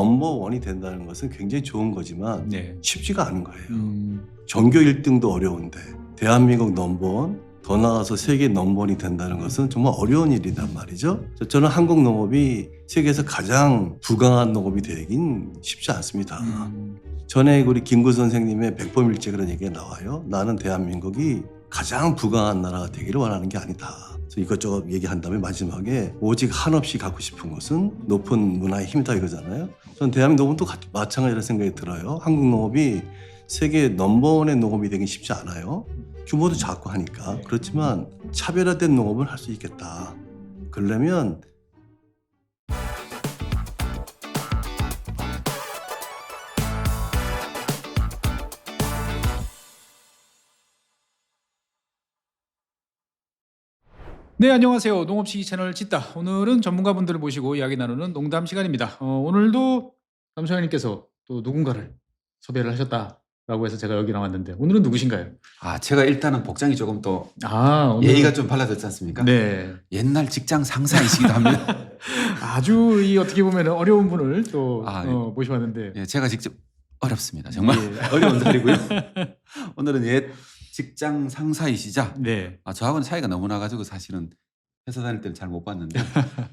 넘버원이 된다는 것은 굉장히 좋은 거지만 네. 쉽지가 않은 거예요. 전교 1등도 어려운데 대한민국 넘버원, 더 나아가서 세계 넘버원이 된다는 것은 정말 어려운 일이란 말이죠. 저는 한국 농업이 세계에서 가장 부강한 농업이 되긴 쉽지 않습니다. 전에 우리 김구 선생님의 백범일제 그런 얘기가 나와요. 나는 대한민국이 가장 부강한 나라가 되기를 원하는 게 아니다. 그래서 이것저것 얘기한 다음에 마지막에 오직 한없이 갖고 싶은 것은 높은 문화의 힘이다 이거잖아요. 전 대한민국 농업도 마찬가지라는 생각이 들어요. 한국 농업이 세계 넘버원의 농업이 되긴 쉽지 않아요. 규모도 작고 하니까. 그렇지만 차별화된 농업을 할 수 있겠다. 그러려면 네, 안녕하세요. 농업시기 채널 찢다. 오늘은 전문가분들을 모시고 이야기 나누는 농담 시간입니다. 오늘도 남소장님께서 또 누군가를 섭외를 하셨다라고 해서 제가 여기 나왔는데 오늘은 누구신가요? 제가 일단은 복장이 조금 또 오늘은- 예의가 좀 발라졌지 않습니까? 네. 옛날 직장 상사이시기도 합니다. 아주 어떻게 보면 어려운 분을 또 모셔왔는데 예, 제가 직접 어렵습니다. 정말 예. 어려운 자리고요. 오늘은 옛 직장 상사이시자 네. 저하고는 차이가 너무 나가지고 사실은 회사 다닐 때는 잘 못 봤는데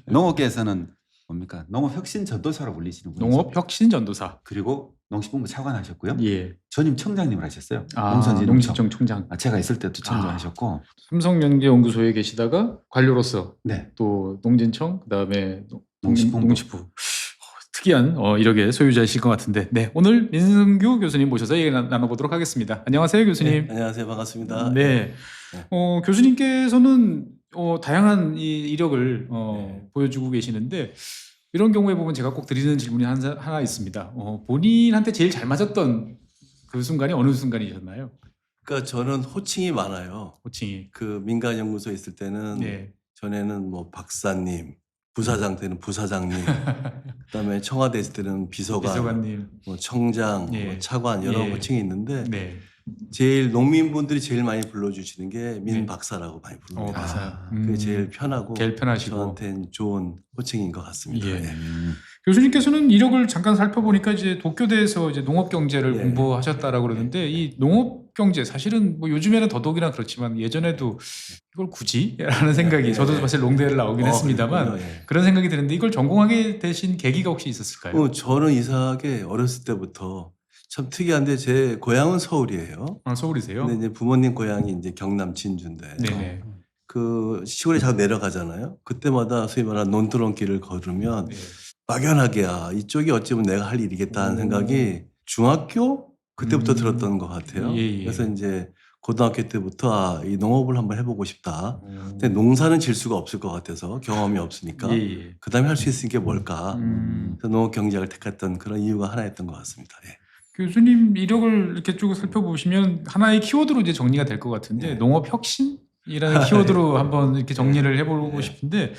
농업계에서는 뭡니까? 농업혁신 전도사로 불리시는 분이죠. 농업혁신전도사. 그리고 농식본부 차관하셨고요. 예. 전임 청장님을 하셨어요. 농식청 총장. 제가 있을 때도 청장하셨고 삼성영재연구소에 계시다가 관료로서 네. 또 농진청 그다음에 농식본부. 특이한 이력의 소유자이실 것 같은데 네, 오늘 민승규 교수님 모셔서 얘기 나눠보도록 하겠습니다. 안녕하세요 교수님. 네, 안녕하세요. 반갑습니다. 네. 교수님께서는 다양한 이력을 보여주고 계시는데 이런 경우에 보면 제가 꼭 드리는 질문이 하나 있습니다. 본인한테 제일 잘 맞았던 그 순간이 어느 순간이셨나요? 그러니까 저는 호칭이 많아요. 호칭이. 그 민간연구소에 있을 때는 네. 전에는 뭐 박사님, 부사장 때는 부사장님, 그다음에 청와대 있을 때는 비서관님. 뭐 청장, 예. 뭐 차관 여러 예. 호칭이 있는데 네. 제일 농민분들이 제일 많이 불러주시는 게 민 박사라고 많이 부릅니다. 박사. 그게 제일 편하고 제일 편하시고. 저한테는 좋은 호칭인 것 같습니다. 예. 예. 교수님께서는 이력을 잠깐 살펴보니까 이제 도쿄대에서 이제 농업 경제를 예. 공부하셨다라고 그러는데 이 농업 경제 사실은 뭐 요즘에는 더더욱이나 그렇지만 예전에도 이걸 굳이라는 생각이 예. 저도 사실 농대를 나오긴 했습니다만 그렇군요. 예. 그런 생각이 드는데 이걸 전공하게 되신 계기가 혹시 있었을까요? 저는 이상하게 어렸을 때부터 참 특이한데 제 고향은 서울이에요. 서울이세요? 근데 이제 부모님 고향이 이제 경남 진주인데 네네. 그 시골에 자꾸 내려가잖아요. 그때마다 소위 말하는 논두렁길을 걸으면 네. 막연하게 이쪽이 어찌보면 내가 할 일이겠다 하는 생각이 중학교 그때부터 들었던 것 같아요. 예. 그래서 이제 고등학교 때부터 이 농업을 한번 해보고 싶다. 근데 농사는 질 수가 없을 것 같아서 경험이 없으니까 예. 그다음에 할 수 있는 게 뭘까. 음. 그래서 농업 경제학을 택했던 그런 이유가 하나였던 것 같습니다. 예. 교수님 이력을 이렇게 쭉 살펴보시면 하나의 키워드로 이제 정리가 될 것 같은데 네. 농업 혁신이라는 키워드로 한번 이렇게 정리를 해보고 싶은데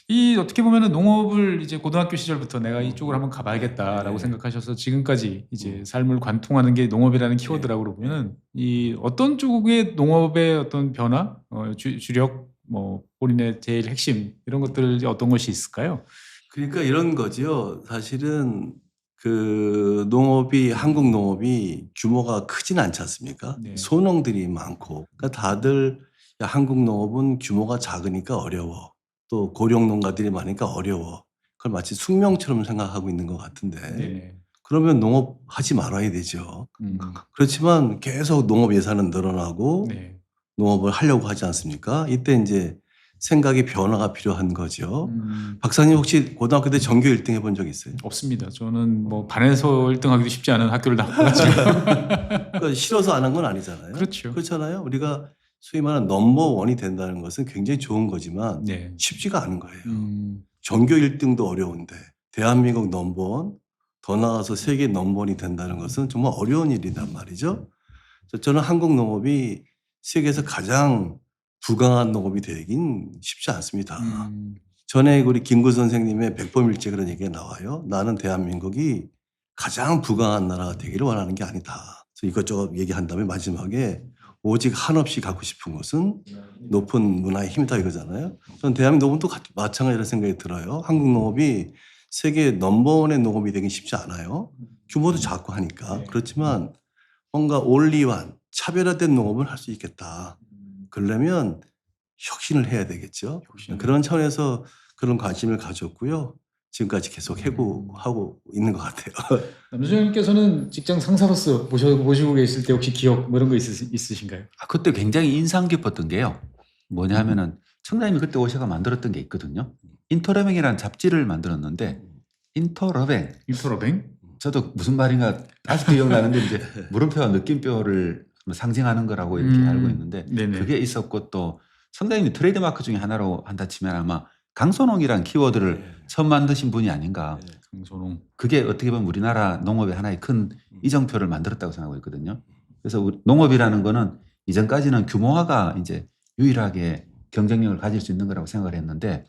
이 어떻게 보면은 농업을 이제 고등학교 시절부터 내가 이쪽으로 한번 가봐야겠다라고 네. 생각하셔서 지금까지 이제 삶을 관통하는 게 농업이라는 키워드라고 그러면은 이 어떤 쪽의 농업의 어떤 변화, 주력, 뭐 본인의 제일 핵심 이런 것들 어떤 것이 있을까요? 그러니까 이런 거죠. 사실은 그 농업이 한국 농업이 규모가 크진 않지 않습니까? 네. 소농들이 많고 그러니까 다들 야, 한국 농업은 규모가 작으니까 어려워. 또 고령 농가들이 많으니까 어려워. 그걸 마치 숙명처럼 생각하고 있는 것 같은데 네. 그러면 농업 하지 말아야 되죠. 음. 그렇지만 계속 농업 예산은 늘어나고 네. 농업을 하려고 하지 않습니까? 이때 이제 생각의 변화가 필요한 거죠. 음. 박사님 혹시 고등학교 때 전교 1등 해본 적 있어요? 없습니다. 저는 뭐 반에서 1등 하기도 쉽지 않은 학교를 나와가지고. 그러니까 싫어서 안 한 건 아니잖아요. 그렇죠. 그렇잖아요. 우리가 소위 말하는 넘버원이 된다는 것은 굉장히 좋은 거지만 네. 쉽지가 않은 거예요. 음. 전교 1등도 어려운데 대한민국 넘버원, 더 나아가서 세계 넘버원이 된다는 것은 정말 어려운 일이란 말이죠. 그래서 저는 한국 농업이 세계에서 가장 부강한 농업이 되긴 쉽지 않습니다. 전에 우리 김구 선생님의 백범일제 그런 얘기가 나와요. 나는 대한민국이 가장 부강한 나라가 되기를 원하는 게 아니다. 그래서 이것저것 얘기한 다음에 마지막에 오직 한없이 갖고 싶은 것은 높은 문화의 힘이다 이거잖아요. 전 대한민국 농업도 마찬가지라는 생각이 들어요. 한국 농업이 세계 넘버원의 농업이 되긴 쉽지 않아요. 규모도 작고 하니까. 그렇지만 뭔가 올리완, 차별화된 농업을 할 수 있겠다. 그러려면 혁신을 해야 되겠죠. 혁신. 그런 차원에서 그런 관심을 가졌고요. 지금까지 계속 해고하고 있는 것 같아요. 남수장님께서는 직장 상사로서 모시고 계실 때 혹시 기억 뭐 이런 거 있으신가요? 그때 굉장히 인상 깊었던 게요. 뭐냐 하면은 청장님이 그때 오셔가 만들었던 게 있거든요. 인터러뱅이라는 잡지를 만들었는데 인터러뱅 인터러뱅? 저도 무슨 말인가 아직도 기억나는데 이제 물음표와 느낌표를 상징하는 거라고 이렇게 알고 있는데 네네. 그게 있었고 또 청장님이 트레이드마크 중에 하나로 한다 치면 아마 강소농이라는 키워드를 처음 만드신 분이 아닌가. 강소농. 그게 어떻게 보면 우리나라 농업의 하나의 큰 이정표를 만들었다고 생각하고 있거든요. 그래서 농업이라는 거는 이전까지는 규모화가 이제 유일하게 경쟁력을 가질 수 있는 거라고 생각을 했는데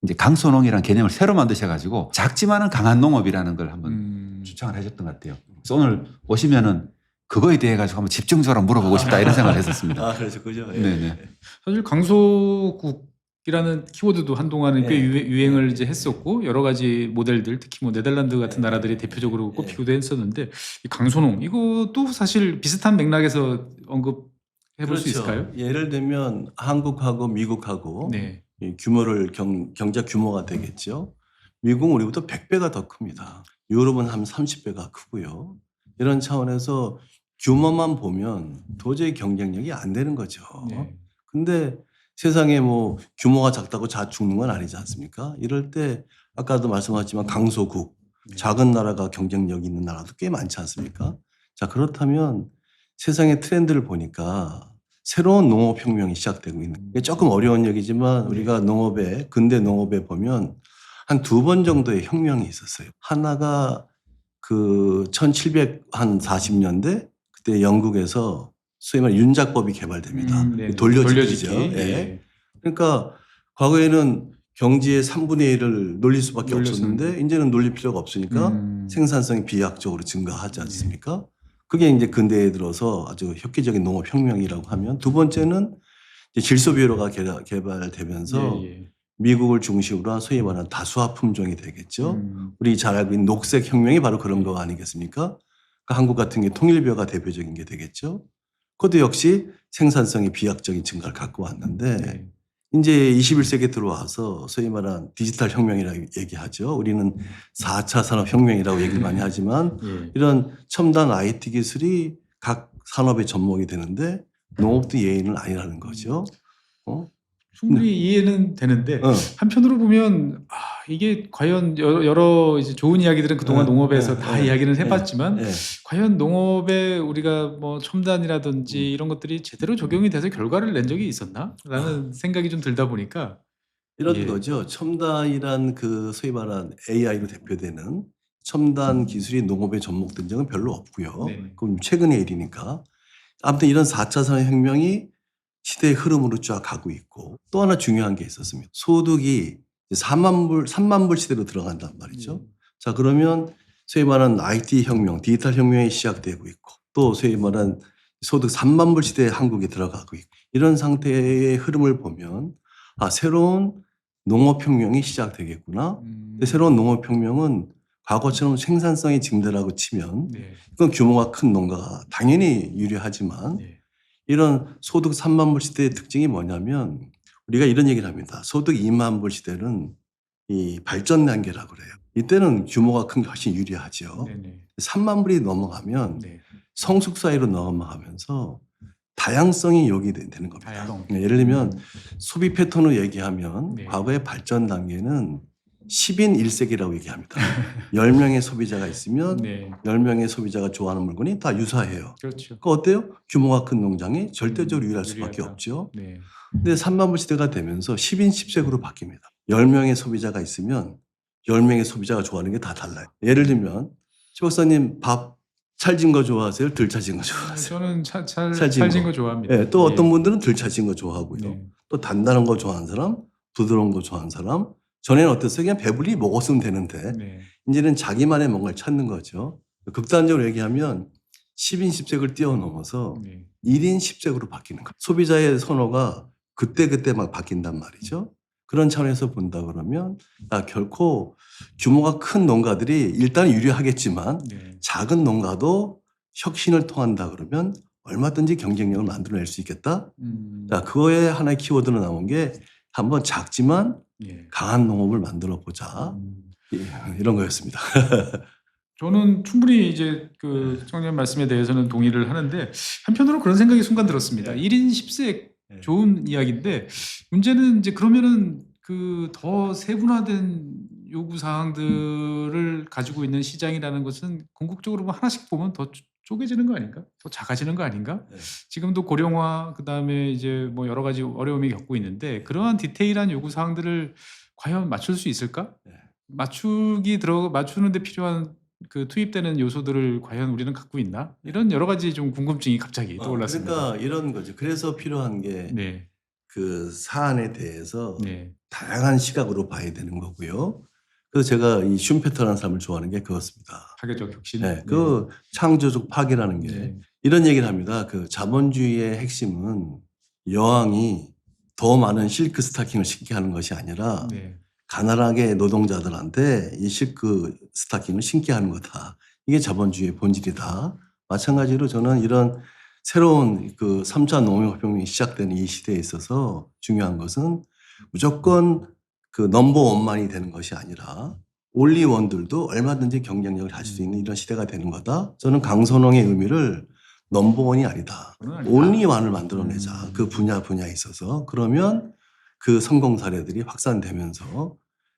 이제 강소농이라는 개념을 새로 만드셔가지고 작지만은 강한 농업이라는 걸 한번 주창을 하셨던 것 같아요. 그래서 오늘 오시면은 그거에 대해 가지고 한번 집중적으로 물어보고 싶다 이런 생각을 했었습니다. 그래서 그죠. 네네. 사실 강소국이라는 키워드도 한동안은 꽤 유행을 이제 했었고 여러 가지 모델들 특히 뭐 네덜란드 같은 나라들이 대표적으로 꼽히기도 했었는데 이 강소농 이것도 사실 비슷한 맥락에서 언급해볼 수 있을까요? 예를 들면 한국하고 미국하고 네. 이 규모를 경제 규모가 되겠죠. 미국은 우리보다 100배가 더 큽니다. 유럽은 한 30배가 크고요. 이런 차원에서 규모만 보면 도저히 경쟁력이 안 되는 거죠. 네. 근데 세상에 뭐 규모가 작다고 다 죽는 건 아니지 않습니까? 이럴 때 아까도 말씀하셨지만 강소국, 작은 나라가 경쟁력 있는 나라도 꽤 많지 않습니까? 자, 그렇다면 세상의 트렌드를 보니까 새로운 농업혁명이 시작되고 있는 게 조금 어려운 얘기지만 우리가 농업에 근대 농업에 보면 한 2번 정도의 혁명이 있었어요. 하나가 그 1740년대 그때 영국에서 소위 말해 윤작법이 개발됩니다. 네. 돌려짓기죠. 예. 그러니까 과거에는 경제의 3분의 1을 놀릴 수밖에 없었는데 이제는 놀릴 필요가 없으니까 생산성이 비약적으로 증가하지 않습니까? 그게 이제 근대에 들어서 아주 획기적인 농업혁명이라고 하면 두 번째는 이제 질소비료가 개발되면서 미국을 중심으로 한 소위 말하는 다수화 품종이 되겠죠. 우리 잘 알고 있는 녹색혁명이 바로 그런 거 아니겠습니까? 그러니까 한국 같은 게 통일벼가 대표적인 게 되겠죠. 그것도 역시 생산성이 비약적인 증가를 갖고 왔는데 이제 21세기에 들어와서 소위 말하는 디지털 혁명이라고 얘기하죠. 우리는 4차 산업혁명이라고 얘기를 많이 하지만 이런 첨단 IT 기술이 각 산업의 접목이 되는데 농업도 예의는 아니라는 거죠. 충분히 이해는 되는데 한편으로 보면 이게 과연 여러 이제 좋은 이야기들은 그동안 농업에서 다 이야기는 해봤지만 과연 농업에 우리가 뭐 첨단이라든지 이런 것들이 제대로 적용이 돼서 결과를 낸 적이 있었나?라는 생각이 좀 들다 보니까 이런 거죠. 첨단이란 그 소위 말하는 AI로 대표되는 첨단 기술이 농업에 접목된 적은 별로 없고요. 그럼 최근의 일이니까. 아무튼 이런 4차 산업혁명이 시대의 흐름으로 쫙 가고 있고 또 하나 중요한 게 있었습니다. 소득이 3만 불 시대로 들어간단 말이죠. 자, 그러면 소위 말하는 IT 혁명, 디지털 혁명이 시작되고 있고 또 소위 말하는 소득 3만 불 시대에 한국이 들어가고 있고 이런 상태의 흐름을 보면 새로운 농업혁명이 시작되겠구나. 근데 새로운 농업혁명은 과거처럼 생산성이 증대라고 치면 그건 규모가 큰 농가가 당연히 유리하지만 이런 소득 3만 불 시대의 특징이 뭐냐면 우리가 이런 얘기를 합니다. 소득 2만 불 시대는 이 발전 단계라고 그래요. 이때는 규모가 큰 게 훨씬 유리하죠. 3만 불이 넘어가면 성숙 사회로 넘어가면서 다양성이 요구되는 겁니다. 예를 들면 소비 패턴으로 얘기하면 과거의 발전 단계는 10인 1색이라고 얘기합니다. 10명의 소비자가 있으면 10명의 소비자가 좋아하는 물건이 다 유사해요. 그렇죠. 그 어때요? 규모가 큰 농장이 절대적으로 유리할 수밖에 없죠. 근데 3만 불 시대가 되면서 10인 10색으로 바뀝니다. 10명의 소비자가 있으면 10명의 소비자가 좋아하는 게 다 달라요. 예를 들면 시 박사님 밥 찰진 거 좋아하세요? 덜 찰진 거 좋아하세요? 저는 찰진 거 좋아합니다. 또 어떤 분들은 덜 찰진 거 좋아하고요. 또 단단한 거 좋아하는 사람, 부드러운 거 좋아하는 사람. 전에는 어땠어요? 그냥 배불리 먹었으면 되는데 이제는 자기만의 뭔가를 찾는 거죠. 극단적으로 얘기하면 10인 10색을 뛰어넘어서 1인 10색으로 바뀌는 거예요. 소비자의 선호가 그때그때 막 바뀐단 말이죠. 그런 차원에서 본다 그러면 결코 규모가 큰 농가들이 일단 유리하겠지만 네. 작은 농가도 혁신을 통한다 그러면 얼마든지 경쟁력을 만들어낼 수 있겠다. 그거에 하나의 키워드로 나온 게 한번 작지만 예. 강한 농업을 만들어 보자. 이런 거였습니다. 저는 충분히 이제 그 청년 말씀에 대해서는 동의를 하는데 한편으로 그런 생각이 순간 들었습니다. 1인 10색 네. 좋은 이야기인데 문제는 이제 그러면은 그 더 세분화된 요구 사항들을 가지고 있는 시장이라는 것은 궁극적으로 뭐 하나씩 보면 더 쪼개지는 거 아닌가? 더 작아지는 거 아닌가? 네. 지금도 고령화 그다음에 이제 뭐 여러 가지 어려움이 겪고 있는데 그러한 디테일한 요구 사항들을 과연 맞출 수 있을까? 네. 맞추는 데 필요한 그 투입되는 요소들을 과연 우리는 갖고 있나? 이런 여러 가지 좀 궁금증이 갑자기 떠올랐습니다. 그러니까 이런 거죠. 그래서 필요한 게 네. 그 사안에 대해서 네. 다양한 시각으로 봐야 되는 거고요. 그래서 제가 이 슈페터라는 사람을 좋아하는 게 그렇습니다. 파괴적 혁신. 네, 그 창조적 파괴라는 게 네. 이런 얘기를 합니다. 그 자본주의의 핵심은 여왕이 더 많은 실크 스타킹을 신게 하는 것이 아니라 네. 가난하게 노동자들한테 이 실크 스타킹을 신게 하는 거다. 이게 자본주의의 본질이다. 마찬가지로 저는 이런 새로운 그 3차 농업혁명이 시작되는 이 시대에 있어서 중요한 것은 무조건 그 넘버원만이 되는 것이 아니라 올리원들도 얼마든지 경쟁력을 가질 수 있는 이런 시대가 되는 거다. 저는 강선홍의 의미를 넘버원이 아니다. 그건 아니다. 올리원을 만들어내자. 그 분야에 있어서. 그러면 그 성공 사례들이 확산되면서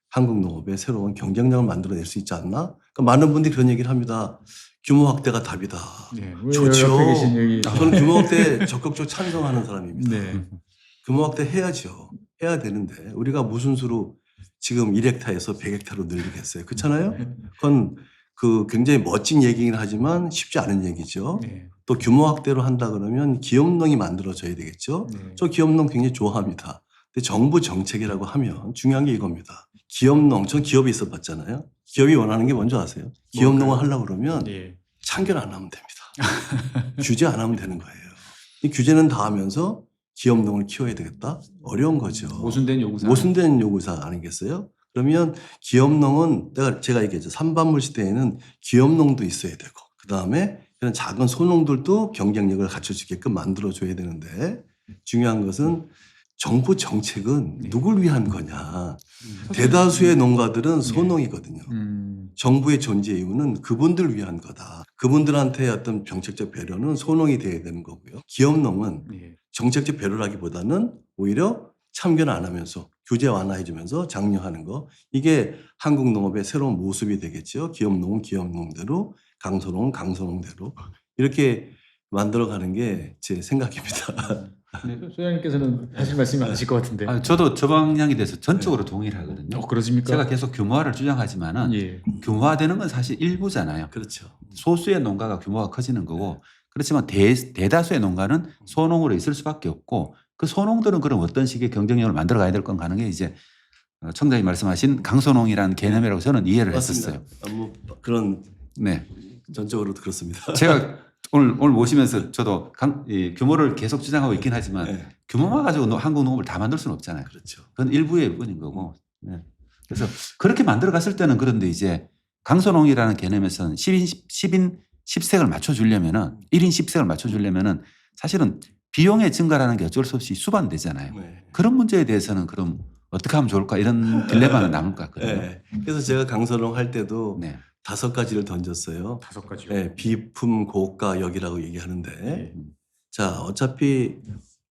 한국 농업의 새로운 경쟁력을 만들어낼 수 있지 않나? 그러니까 많은 분들이 그런 얘기를 합니다. 규모 확대가 답이다. 네. 좋죠. 옆에 계신 여기. 저는 규모 확대 적극적으로 찬성하는 사람입니다. 네. 규모 확대 해야죠. 해야 되는데 우리가 무슨 수로 지금 1헥타에서 100헥타로 늘리겠어요. 그렇잖아요? 그건 그 굉장히 멋진 얘기긴 하지만 쉽지 않은 얘기죠. 네. 또 규모 확대로 한다 그러면 기업농이 만들어져야 되겠죠. 네. 저 기업농 굉장히 좋아합니다. 근데 정부 정책이라고 하면 중요한 게 이겁니다. 기업농, 전 기업에 있어 봤잖아요. 기업이 원하는 게 뭔지 아세요? 기업농을 하려고 그러면 네. 참견 안 하면 됩니다. 규제 안 하면 되는 거예요. 이 규제는 다 하면서 기업농을 키워야 되겠다? 어려운 거죠. 모순된 요구사. 모순된 요구사 아니겠어요? 그러면 기업농은 제가 얘기했죠. 삼반물 시대에는 기업농도 있어야 되고 그다음에 그런 작은 소농들도 경쟁력을 갖춰주게끔 만들어줘야 되는데 중요한 것은 정부 정책은 누굴 위한 거냐. 대다수의 농가들은 소농이거든요. 정부의 존재 이유는 그분들 위한 거다. 그분들한테 어떤 정책적 배려는 소농이 돼야 되는 거고요. 기업농은 네. 정책적 배려라기보다는 오히려 참견 안 하면서 규제 완화해주면서 장려하는 거. 이게 한국 농업의 새로운 모습이 되겠죠. 기업농은 기업농대로, 강소농은 강소농대로 이렇게 만들어가는 게 제 생각입니다. 네. 소장님께서는 하실 말씀이 많으실 것 같은데. 아니, 저도 저 방향에 대해서 전적으로 동의를 하거든요. 그렇습니까? 제가 계속 규모화를 주장하지만은 예. 규모화되는 건 사실 일부잖아요. 그렇죠. 소수의 농가가 규모가 커지는 거고 그렇지만 대다수의 농가는 소농으로 있을 수밖에 없고 그 소농들은 그럼 어떤 식의 경쟁력을 만들어 가야 될 건가 하는 게 이제 청장님 말씀하신 강소농이라는 개념이라고 저는 이해를 맞습니다. 했었어요. 뭐 그런 네. 전적으로도 그렇습니다. 제가 오늘 모시면서 저도 이 규모를 계속 주장하고 있긴 하지만 네. 규모만 가지고 한국 농업을 다 만들 수는 없잖아요. 그렇죠. 그건 일부의 일부인 거고. 네. 그래서 그렇게 만들어 갔을 때는 그런데 이제 강소농이라는 개념에서는 10인 10색을 맞춰주려면은 1인 10색을 맞춰주려면은 사실은 비용의 증가라는 게 어쩔 수 없이 수반되잖아요. 네. 그런 문제에 대해서는 그럼 어떻게 하면 좋을까 이런 딜레마는 남을 것 같거든요. 네. 그래서 제가 강선홍 할 때도 네. 5가지를 던졌어요. 5가지요. 네, 비품 고가역이라고 얘기하는데 네. 자 어차피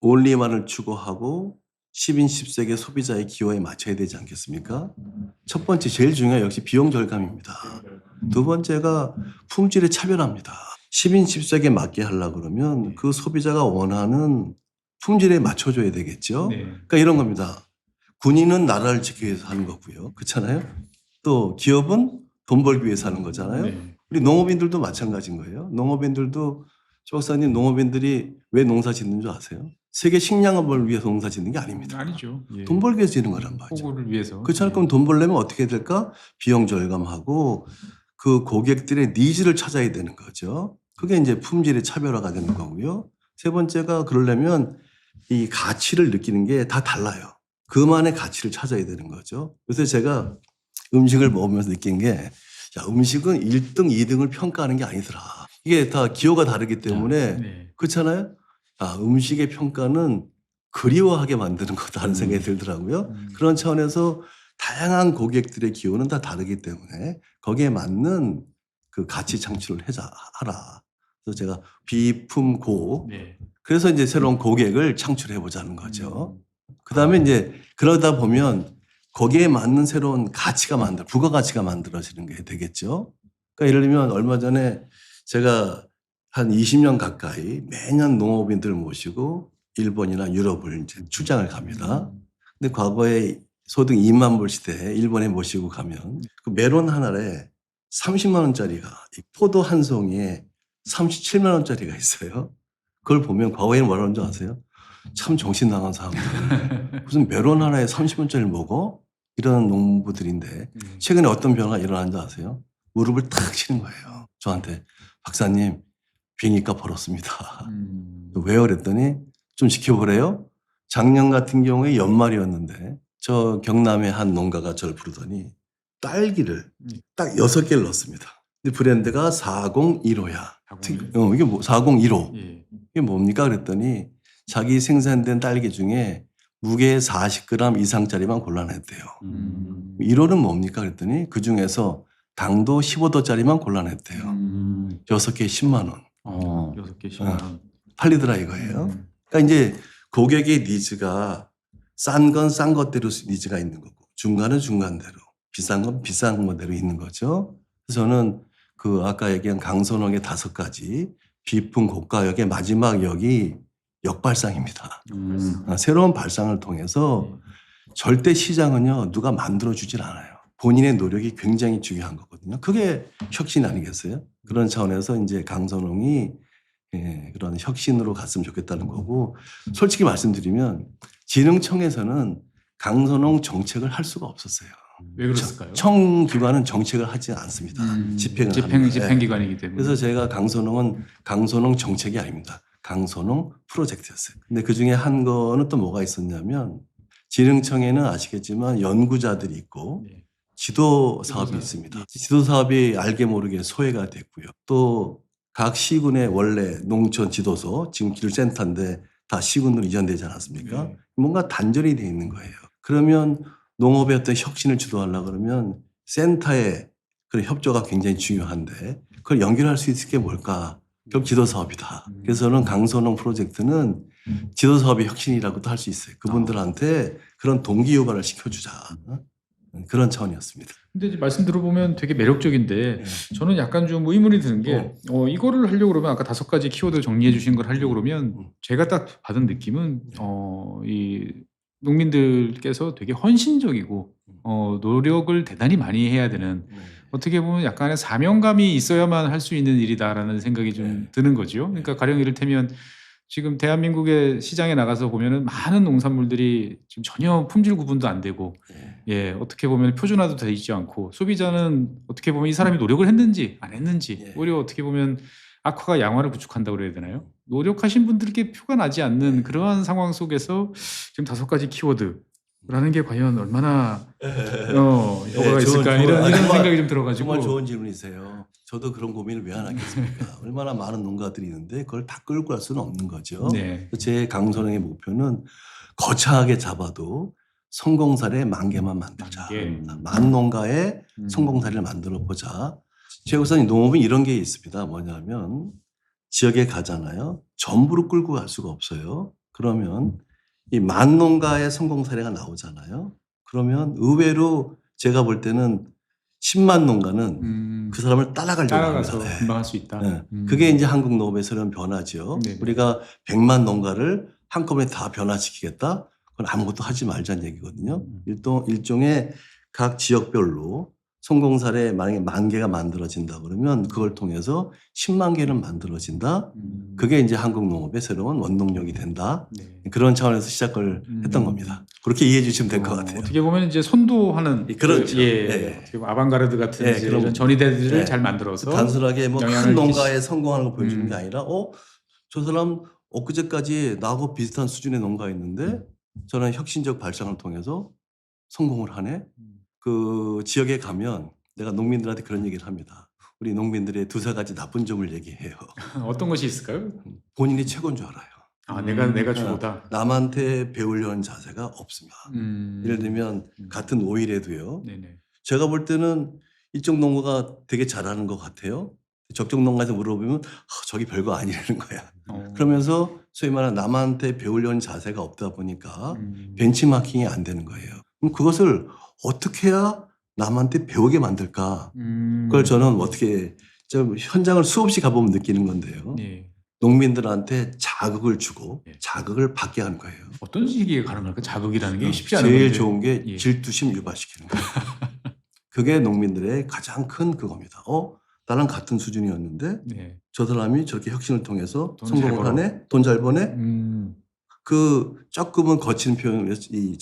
올리만을 추구하고 10인 10색의 소비자의 기호에 맞춰야 되지 않겠습니까? 첫 번째 제일 중요한 역시 비용 절감입니다. 두 번째가 품질의 차별화입니다. 10인 10색에 맞게 하려고 그러면 그 소비자가 원하는 품질에 맞춰줘야 되겠죠. 네. 그러니까 이런 겁니다. 군인은 나라를 지키기 위해서 하는 거고요. 그렇잖아요. 또 기업은 돈 벌기 위해서 하는 거잖아요. 네. 우리 농업인들도 마찬가지인 거예요. 농업인들도 조 박사님 농업인들이 왜 농사 짓는 줄 아세요? 세계 식량업을 위해서 농사 짓는 게 아닙니다. 아니죠. 예. 돈 벌기 위해서 짓는 거란 말이죠. 호구를 위해서. 그렇잖아요. 그럼 돈 벌려면 어떻게 해야 될까? 비용 절감하고 그 고객들의 니즈를 찾아야 되는 거죠. 그게 이제 품질의 차별화가 되는 거고요. 세 번째가 그러려면 이 가치를 느끼는 게 다 달라요. 그만의 가치를 찾아야 되는 거죠. 그래서 제가 음식을 먹으면서 느낀 게 야, 음식은 1등, 2등을 평가하는 게 아니더라. 이게 다 기호가 다르기 때문에 네. 그렇잖아요. 아, 음식의 평가는 그리워하게 만드는 거다라는 생각이 들더라고요. 그런 차원에서 다양한 고객들의 기호는 다 다르기 때문에 거기에 맞는 그 가치 창출을 하라. 그래서 제가 비품고 네. 그래서 이제 새로운 고객을 창출해 보자는 거죠. 그다음에 이제 그러다 보면 거기에 맞는 새로운 가치가 부가가치가 만들어지는 게 되겠죠. 그러니까 예를 들면 얼마 전에 제가 한 20년 가까이 매년 농업인들 모시고 일본이나 유럽을 이제 출장을 갑니다. 근데 과거에 소득 2만 불 시대에 일본에 모시고 가면 그 멜론 하나에 30만 원짜리가 포도 한 송이에 37만 원짜리가 있어요. 그걸 보면 과거에는 뭐라는 줄 아세요? 참 정신 나간 사람들. 무슨 멜론 하나에 30원짜리를 먹어? 이런 농부들인데 최근에 어떤 변화가 일어난 줄 아세요? 무릎을 탁 치는 거예요. 저한테 박사님 비행기값 벌었습니다. 왜요? 그랬더니 좀 지켜보래요. 작년 같은 경우에 연말이었는데 저 경남의 한 농가가 저를 부르더니 딸기를 딱 6개를 넣었습니다. 근데 브랜드가 401호야. 이게 뭐 401호. 예. 이게 뭡니까? 그랬더니 자기 생산된 딸기 중에 무게 40g 이상짜리만 골라냈대요. 1호는 뭡니까? 그랬더니 그 중에서 당도 15도짜리만 골라냈대요. 6개 10만 원. 6개 10만 원. 팔리더라 이거예요. 그러니까 이제 고객의 니즈가 싼 건 싼 것대로 니즈가 있는 거고 중간은 중간대로 비싼 건 비싼 것대로 있는 거죠. 그래서 저는 그 아까 얘기한 강선홍의 5가지 비품 고가역의 마지막 역이 역발상입니다. 새로운 발상을 통해서 절대 시장은요 누가 만들어주질 않아요. 본인의 노력이 굉장히 중요한 거거든요. 그게 혁신 아니겠어요? 그런 차원에서 이제 강선홍이 그런 혁신으로 갔으면 좋겠다는 거고 솔직히 말씀드리면 진흥청에서는 강선홍 정책을 할 수가 없었어요. 왜 그랬을까요? 청기관은 정책을 하지 않습니다. 집행을 합니다. 집행기관이기 때문에. 그래서 제가 강선홍은 강선홍 정책이 아닙니다. 강선홍 프로젝트였어요. 근데 그중에 한 거는 또 뭐가 있었냐면 진흥청에는 아시겠지만 연구자들이 있고 네. 지도 사업이 있습니다. 지도 사업이 알게 모르게 소외가 됐고요. 또 각 시군의 원래 농촌 지도소 지금 기술센터인데 다 시군으로 이전되지 않았습니까? 네. 뭔가 단절이 돼 있는 거예요. 그러면 농업의 어떤 혁신을 주도하려고 그러면 센터의 그런 협조가 굉장히 중요한데 그걸 연결할 수 있을 게 뭘까? 결국 지도 사업이다. 그래서 저는 강선홍 프로젝트는 지도 사업의 혁신이라고도 할 수 있어요. 그분들한테 그런 동기유발을 시켜주자. 그런 차원이었습니다. 근데 이제 말씀 들어보면 되게 매력적인데 저는 약간 좀 의문이 드는 게 이거를 하려고 그러면 아까 5가지 키워드 정리해 주신 걸 하려고 그러면 제가 딱 받은 느낌은 이 농민들께서 되게 헌신적이고 노력을 대단히 많이 해야 되는 어떻게 보면 약간의 사명감이 있어야만 할 수 있는 일이다라는 생각이 좀 드는 거죠. 그러니까 가령 이를테면 지금 대한민국의 시장에 나가서 보면은 많은 농산물들이 지금 전혀 품질 구분도 안 되고 예, 어떻게 보면 표준화도 되어 있지 않고 소비자는 어떻게 보면 이 사람이 노력을 했는지 안 했는지 오히려 어떻게 보면 악화가 양화를 구축한다고 그래야 되나요? 노력하신 분들께 표가 나지 않는 그러한 상황 속에서 지금 5가지 키워드라는 게 과연 얼마나 효과가 있을까 이런 생각이 좀 들어가지고 정말 좋은 질문이세요. 저도 그런 고민을 왜 안 하겠습니까? 얼마나 많은 농가들이 있는데 그걸 다 끌고 갈 수는 없는 거죠. 네. 제 강선홍의 목표는 거창하게 잡아도 성공 사례 10,000개만 만들자. 10,000 농가의 성공 사례를 만들어 보자. 최우선 농업은 이런 게 있습니다. 뭐냐면 지역에 가잖아요. 전부를 끌고 갈 수가 없어요. 그러면 이 10,000 농가의 성공 사례가 나오잖아요. 그러면 의외로 제가 볼 때는 10만 농가는 그 사람을 따라가려고 따라가서 합니다. 금방 할 수 있다. 네. 그게 이제 한국 농업의 새로운 변화죠. 네네. 우리가 100만 농가를 한꺼번에 다 변화시키겠다? 그건 아무것도 하지 말자는 얘기거든요. 일종의 각 지역별로 성공 사례 만약에 10,000개가 만들어진다 그러면 그걸 통해서 10만 개는 만들어진다. 그게 이제 한국 농업의 새로운 원동력이 된다. 네. 그런 차원에서 시작을 했던 겁니다. 그렇게 이해해 주시면 될 것 같아요. 어떻게 보면 이제 선도하는 그렇죠. 어떻게 보면 아방가르드 같은 예, 이제 그런 이런 전이대들을 예. 잘 만들어서 단순하게 뭐 영향을 큰 농가에 성공하는 걸 보여주는 음. 게 아니라 저 사람 엊그제까지 나하고 비슷한 수준의 농가였는데 저는 혁신적 발상을 통해서 성공을 하네. 그 지역에 가면 내가 농민들한테 그런 얘기를 합니다. 우리 농민들의 두세 가지 나쁜 점을 얘기해요. 어떤 것이 있을까요? 본인이 최고인 줄 알아요. 아, 내가 주도다. 남한테 배우려는 자세가 없습니다. 예를 들면 같은 오일에도요. 네네. 제가 볼 때는 이쪽 농가가 되게 잘하는 것 같아요. 저쪽 농가에서 물어보면 저기 별거 아니라는 거야. 그러면서 소위 말하는 남한테 배우려는 자세가 없다 보니까 벤치마킹이 안 되는 거예요. 그럼 그것을 어떻게 해야 남한테 배우게 만들까? 그걸 저는 어떻게 좀 현장을 수없이 가보면 느끼는 건데요. 예. 농민들한테 자극을 주고 예. 자극을 받게 하는 거예요. 어떤 식이 가능할까? 자극이라는 게 쉽지 않은 제일 건데. 좋은 게 예. 질투심 유발시키는 거예요. 그게 농민들의 가장 큰 그겁니다. 나랑 같은 수준이었는데 네. 저 사람이 저렇게 혁신을 통해서 돈을 잘 성공을 벌어. 하네? 돈 잘 버네? 음. 그 조금은 거친 표현을 이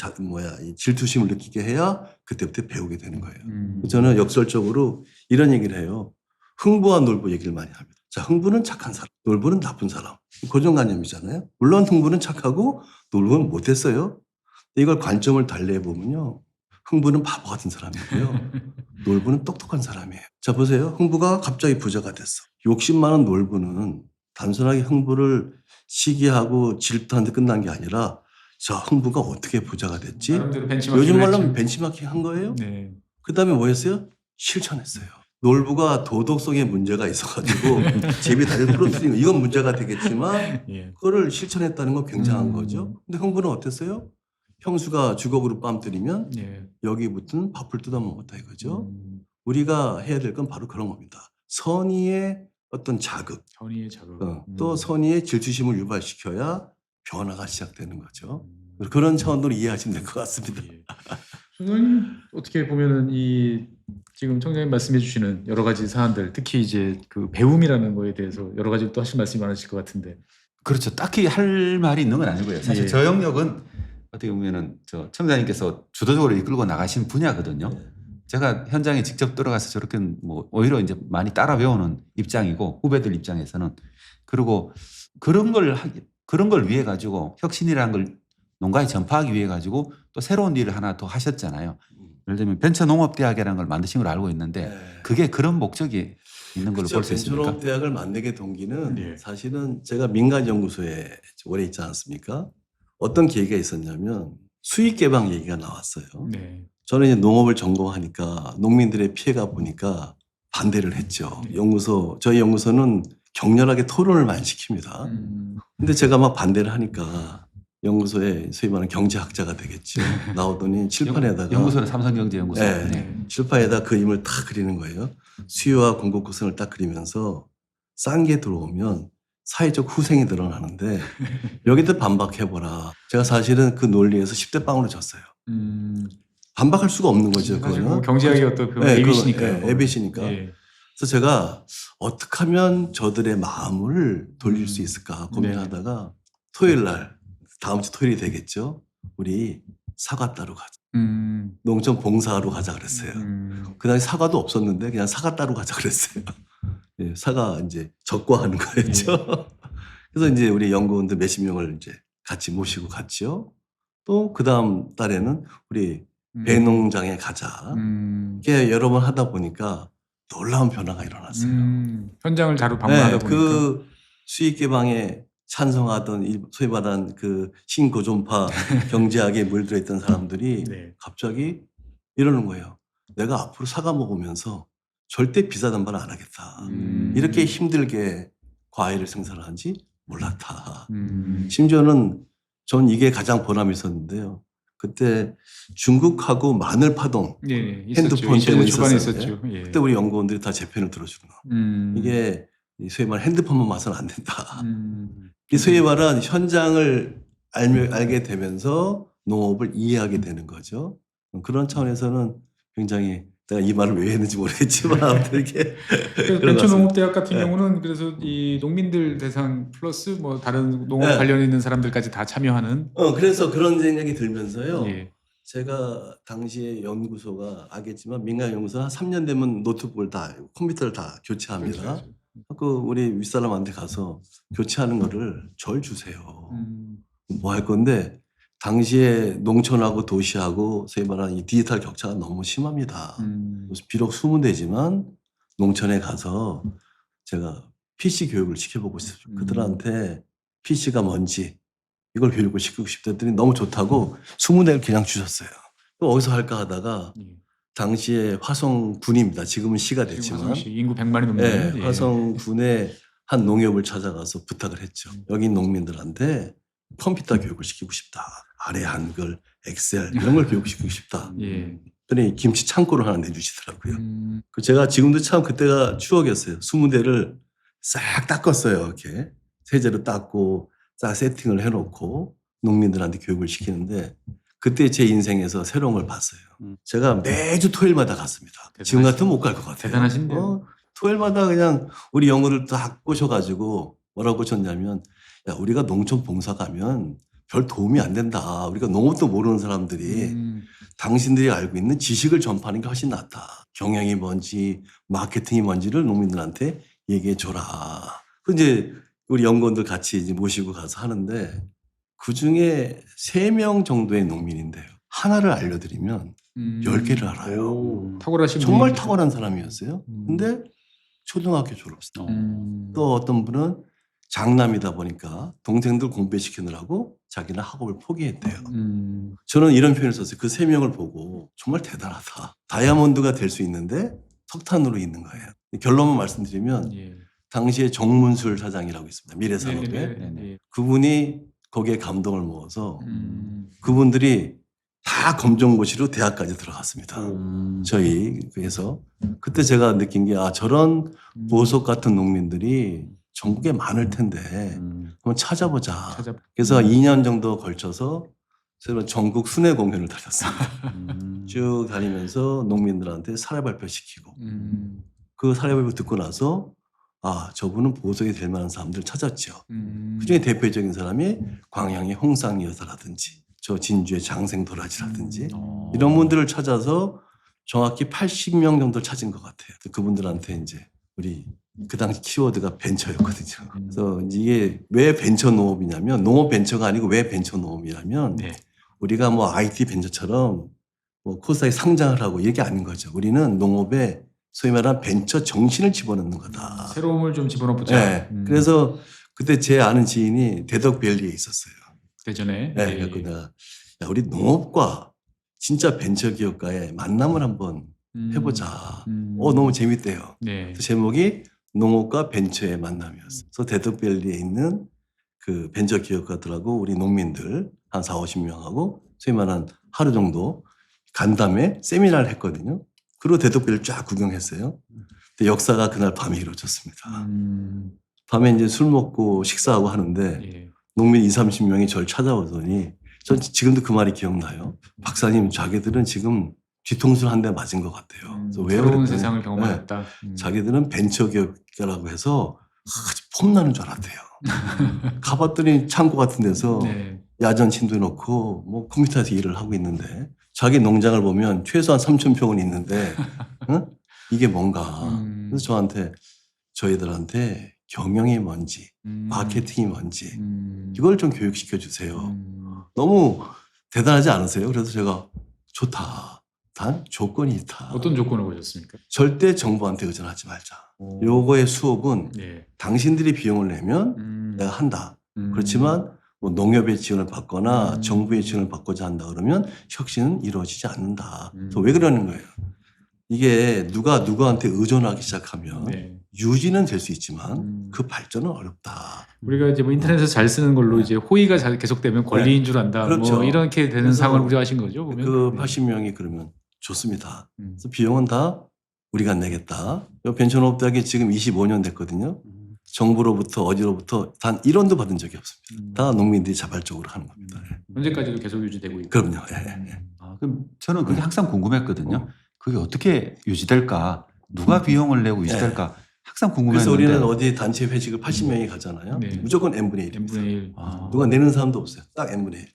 질투심을 느끼게 해야 그때부터 배우게 되는 거예요. 저는 역설적으로 이런 얘기를 해요. 흥부와 놀부 얘기를 많이 합니다. 자, 흥부는 착한 사람, 놀부는 나쁜 사람. 고정관념이잖아요. 물론 흥부는 착하고 놀부는 못했어요. 근데 이걸 관점을 달리해 보면요. 흥부는 바보 같은 사람이고요. 놀부는 똑똑한 사람이에요. 자, 보세요. 흥부가 갑자기 부자가 됐어. 욕심 많은 놀부는 단순하게 흥부를 시기하고 질투하는데 끝난 게 아니라 자, 흥부가 어떻게 부자가 됐지? 나름대로 벤치마킹을 요즘 말로 하면 했죠. 벤치마킹 한 거예요. 네. 그 다음에 뭐 했어요? 실천했어요. 놀부가 도덕성에 문제가 있어가지고 제비 다리를 부러뜨리는 거 이건 문제가 되겠지만 예. 그거를 실천했다는 건 굉장한 거죠. 근데 흥부는 어땠어요? 형수가 주걱으로 뺨 때리면 예. 여기 붙은 밥을 뜯어먹었다 이거죠. 우리가 해야 될 건 바로 그런 겁니다. 선의의 어떤 자극, 선의의 자극. 또 선의의 질투심을 유발시켜야 변화가 시작되는 거죠. 그런 차원으로 이해하시면 될 것 같습니다. 예. 선생님 어떻게 보면은 이 지금 청장님 말씀해 주시는 여러 가지 사안들, 특히 이제 그 배움이라는 거에 대해서 여러 가지 또 하실 말씀이 많으실 것 같은데. 그렇죠. 딱히 할 말이 있는 건 아니고요. 사실 예. 저 영역은 어떻게 보면은 저 청장님께서 주도적으로 이끌고 나가신 분야거든요. 제가 현장에 직접 들어가서 저렇게 뭐 오히려 이제 많이 따라 배우는 입장이고 후배들 입장에서는 그리고 그런 걸 위해 가지고 혁신이라는 걸 농가에 전파하기 위해 가지고 또 새로운 일을 하나 더 하셨잖아요. 예를 들면 벤처농업대학이라는 걸 만드신 걸 알고 있는데 그게 그런 목적이 있는 걸로 볼 수 있습니까? 벤처농업대학을 만들게 동기는 네. 사실은 제가 민간연구소에 오래 있지 않았습니까? 어떤 계기가 있었냐면 수익 개방 얘기가 나왔어요. 네. 저는 이제 농업을 전공하니까 농민들의 피해가 보니까 반대를 했죠. 저희 연구소는 격렬하게 토론을 많이 시킵니다. 근데 제가 막 반대를 하니까 연구소에 소위 말하는 경제학자가 되겠죠. 나오더니 칠판에다가 연구소는 삼성경제연구소. 네. 네. 칠판에다 그림을 딱 그리는 거예요. 수요와 공급 구성을 딱 그리면서 싼 게 들어오면 사회적 후생이 늘어나는데 여기다 반박해보라. 제가 사실은 그 논리에서 10대 빵으로 졌어요. 반박할 수가 없는 거죠. 사실 그거는. 뭐 경제학이 어떤 그 ABC니까요. ABC니까. 예. 그래서 제가 어떻게 하면 저들의 마음을 돌릴 수 있을까 고민하다가 토요일 날 다음 주 토요일이 되겠죠. 우리 사과 따러 가자. 농촌 봉사하러 가자 그랬어요. 그날 사과도 없었는데 그냥 사과 따러 가자 그랬어요. 예, 사과 이제 적과하는 거였죠. 그래서 이제 우리 연구원들 몇십 명을 이제 같이 모시고 갔죠. 또 그 다음 달에는 우리 배농장에 가자. 이게 여러 번 하다 보니까 놀라운 변화가 일어났어요. 현장을 자주 방문하다 보니까. 그 수익 개방에 찬성하던 소위 말하는 그 신고존파 경제학에 물들어 있던 사람들이 네. 갑자기 이러는 거예요. 내가 앞으로 사과 먹으면서 절대 비싸단 말 안 하겠다. 이렇게 힘들게 과일을 생산하는지 몰랐다. 심지어는 전 이게 가장 보람이 있었는데요. 그때 중국하고 마늘 파동 네, 핸드폰 때문에 초반에 있었어요. 있었죠. 예. 그때 우리 연구원들이 다 제 편을 들어주는 거. 이게 소위 말하는 핸드폰만 봐서는 안 된다. 이 소위 말하는 현장을 알게 되면서 농업을 이해하게 되는 거죠. 그런 차원에서는 굉장히 내가 이 말을 왜 했는지 모르겠지만 아무튼 이렇게 벤처농업대학 같은 네. 경우는 그래서 이 농민들 대상 플러스 뭐 다른 농업 네. 관련 있는 사람들까지 다 참여하는. 그래서 그런 생각이 들면서요. 예. 제가 당시에 연구소가 알겠지만 민간 연구소 한 3년 되면 노트북을 다 컴퓨터를 다 교체합니다. 그 우리 윗사람한테 가서 교체하는 거를 절 주세요. 뭐 할 건데 당시에 농촌하고 도시하고 소위 말하는 이 디지털 격차가 너무 심합니다. 비록 수문대지만 농촌에 가서 제가 PC 교육을 시켜보고 싶어요. 그들한테 PC가 뭔지 이걸 교육을 시키고 싶다더니 너무 좋다고 수문대를 그냥 주셨어요. 또 어디서 할까 하다가 예. 당시에 화성군입니다. 지금은 시가 지금 됐지만 화성시 인구 100만이 넘는 네, 예. 화성군의 한 농협을 찾아가서 부탁을 했죠. 여기 농민들한테 컴퓨터 교육을 시키고 싶다. 아래 한글, 엑셀 이런 걸 교육시키고 싶다. 예. 그랬더니 김치 창고를 하나 내주시더라고요. 그 제가 지금도 참 그때가 추억이었어요. 수문대를 싹 닦았어요. 이렇게 세제로 닦고 싹 세팅을 해놓고 농민들한테 교육을 시키는데 그때 제 인생에서 새로운 걸 봤어요. 제가 매주 토요일마다 갔습니다. 지금 같으면 못 갈 것 같아요. 대단하신데요. 토요일마다 그냥 우리 영어를 딱 꼬셔가지고 뭐라고 꼬셨냐면 야 우리가 농촌 봉사 가면 별 도움이 안 된다. 우리가 농업도 모르는 사람들이 당신들이 알고 있는 지식을 전파하는 게 훨씬 낫다. 경영이 뭔지 마케팅이 뭔지를 농민들한테 얘기해 줘라. 그 이제 우리 연구원들 같이 이제 모시고 가서 하는데 그 중에 3명 정도의 농민인데요. 하나를 알려드리면 10개를 알아요. 오, 탁월하신 정말 분이네요. 탁월한 사람이었어요. 근데 초등학교 졸업생. 또 어떤 분은 장남이다 보니까 동생들 공부시키느라고 자기는 학업을 포기했대요. 저는 이런 표현을 썼어요. 그 3명을 보고 정말 대단하다. 다이아몬드가 될 수 있는데 석탄으로 있는 거예요. 결론만 말씀드리면 예. 당시에 정문술 사장이라고 있습니다. 미래산업에. 네네. 그분이 거기에 감동을 먹어서 그분들이 다 검정고시로 대학까지 들어갔습니다. 저희 그래서 그때 제가 느낀 게 아 저런 보석 같은 농민들이 전국에 많을 텐데 한번 찾아보자. 그래서 2년 정도 걸쳐서 새로 전국 순회 공연을 다녔습니다. 쭉 다니면서 농민들한테 사례 발표시키고 그 사례 발표 듣고 나서 아 저분은 보석이 될 만한 사람들을 찾았죠. 그중에 대표적인 사람이 광양의 홍상이 여사라든지 저 진주의 장생도라지라든지 이런 분들을 찾아서 정확히 80명 정도를 찾은 것 같아요. 그분들한테 이제 우리 그 당시 키워드가 벤처였거든요. 그래서 이게 왜 벤처 농업이냐면 농업 벤처가 아니고 왜 벤처 농업이냐면 네. 우리가 뭐 IT 벤처처럼 뭐 코스닥에 상장을 하고 이게 아닌 거죠. 우리는 농업에 소위 말하는 벤처 정신을 집어넣는 거다. 새로움을 좀 집어넣자. 네. 그래서 그때 제 아는 지인이 대덕밸리에 있었어요. 대전에. 네. 그래서 내가 야, 우리 농업과 진짜 벤처 기업가의 만남을 한번 해보자. 너무 재밌대요. 네. 그 제목이 농업과 벤처의 만남이었어요. 그래서 대덕밸리에 있는 그 벤처 기업가들하고 우리 농민들 한 40-50명하고 소위 말한 하루 정도 간담회 세미나를 했거든요. 그리고 대덕밸리 쫙 구경했어요. 근데 역사가 그날 밤에 이루어졌습니다. 밤에 이제 술 먹고 식사하고 하는데 예. 농민 20-30명이 저를 찾아오더니 전 지금도 그 말이 기억나요. 박사님 자기들은 지금 뒤통수를 한 대 맞은 것 같아요. 그래서 왜 새로운 그랬더니 세상을 경험하였다. 자기들은 벤처기업가라고 해서 아주 폼나는 줄 알았대요. 가봤더니 창고 같은 데서 네. 야전 침도 놓고 뭐 컴퓨터에서 일을 하고 있는데 자기 농장을 보면 최소한 3,000평은 있는데 응? 이게 뭔가. 그래서 저한테 저희들한테 경영이 뭔지 마케팅이 뭔지 이걸 좀 교육시켜 주세요. 너무 대단하지 않으세요? 그래서 제가 좋다. 단 조건이 있다. 어떤 조건을 보셨습니까? 절대 정부한테 의존하지 말자. 요거의 수업은 네. 당신들이 비용을 내면 내가 한다. 그렇지만 뭐 농협의 지원을 받거나 정부의 지원을 받고자 한다 그러면 혁신은 이루어지지 않는다. 그래서 왜 그러는 거예요? 이게 누가 누구한테 의존하기 시작하면 네. 유지는 될 수 있지만 그 발전은 어렵다. 우리가 이제 뭐 인터넷에서 잘 쓰는 걸로 이제 호의가 잘 계속되면 권리인 줄 안다. 그렇죠. 뭐 이렇게 되는 그래서 상황을 우려하신 거죠. 보면. 그 네. 80명이 그러면 좋습니다. 그래서 비용은 다 우리가 내겠다. 벤처농업대학이 지금 25년 됐거든요. 정부로부터 어디로부터 단 1원도 받은 적이 없습니다. 다 농민들이 자발적으로 하는 겁니다. 현재까지도 계속 유지되고 있고. 그럼요. 그럼 저는 그게 항상 궁금했거든요. 그게 어떻게 유지될까? 누가 비용을 내고 유지될까? 항상 그래서 궁금했는데. 우리는 어디 단체 회식을 80명이 가잖아요. 네. 무조건 n분의 1입니다. n분의 1. 누가 내는 사람도 없어요. 딱 n분의 1.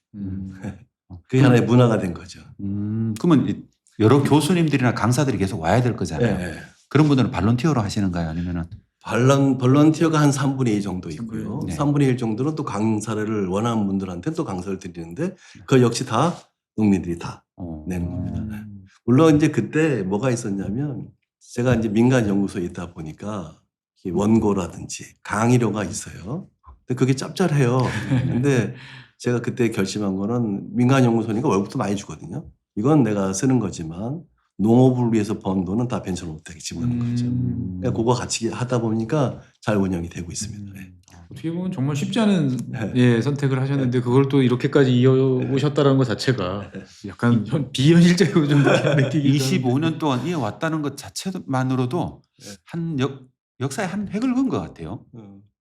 그게 하나의 문화가 된 거죠. 그러면 여러 교수님들이나 강사들이 계속 와야 될 거잖아요. 네. 그런 분들은 발론티어로 하시는가요? 아니면은 벌런티어가 한 3분의 2 정도 있고요. 네. 3분의 1 정도는 또 강사를 원하는 분들한테 또 강사를 드리는데 그 역시 다 농민들이 다 내는 겁니다. 물론 이제 그때 뭐가 있었냐면 제가 이제 민간 연구소에 있다 보니까 원고라든지 강의료가 있어요. 근데 그게 짭짤해요. 근데 제가 그때 결심한 거는 민간 연구소니까 월급도 많이 주거든요. 이건 내가 쓰는 거지만 농업을 위해서 번 돈은 다 벤처노트에 집어넣는 거죠. 그러니까 그거 같이 하다 보니까 잘 운영이 되고 있습니다. 네. 어떻게 보면 정말 쉽지 않은 네. 예, 선택을 하셨는데 그걸 또 이렇게까지 이어오셨다는 것 자체가 약간 비현실적이고 좀 느끼기 25년 동안 이어왔다는 것 자체만으로도 네. 한 역사의 한 획을 그은 것 같아요.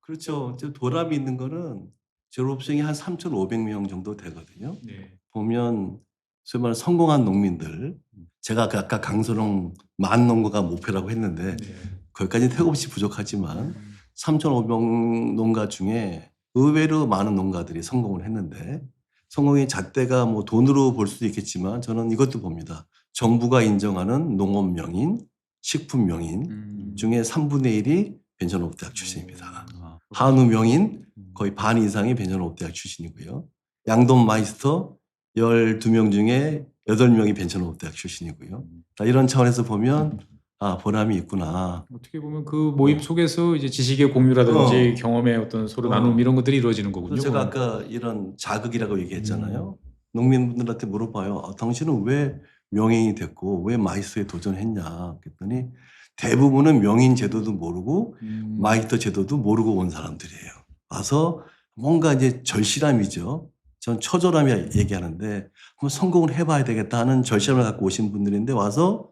그렇죠. 이제 보람이 있는 거는 졸업생이 한 3,500명 정도 되거든요. 네. 보면 소위 말하는 성공한 농민들, 제가 아까 강선홍 만 농가가 목표라고 했는데 네. 거기까지는 택없이 부족하지만 3,500 농가 중에 의외로 많은 농가들이 성공을 했는데 성공의 잣대가 뭐 돈으로 볼 수도 있겠지만 저는 이것도 봅니다. 정부가 인정하는 농업 명인, 식품 명인 중에 3분의 1이 벤처노업대학 출신입니다. 한우 명인 거의 반 이상이 벤처노업대학 출신이고요. 양돈 마이스터 12명 중에 8명이 벤처노업대학 출신이고요. 이런 차원에서 보면 아, 보람이 있구나. 어떻게 보면 그 모임 속에서 이제 지식의 공유라든지 경험의 어떤 서로 나눔 이런 것들이 이루어지는 거군요. 제가 아까 이런 자극이라고 얘기했잖아요. 농민분들한테 물어봐요. 아, 당신은 왜 명인이 됐고 왜 마이스터에 도전했냐 그랬더니 대부분은 명인 제도도 모르고 마이스터 제도도 모르고 온 사람들이에요. 와서 뭔가 이제 절실함이죠. 전 처절함이 얘기하는데 한번 성공을 해봐야 되겠다는 절실함을 갖고 오신 분들인데 와서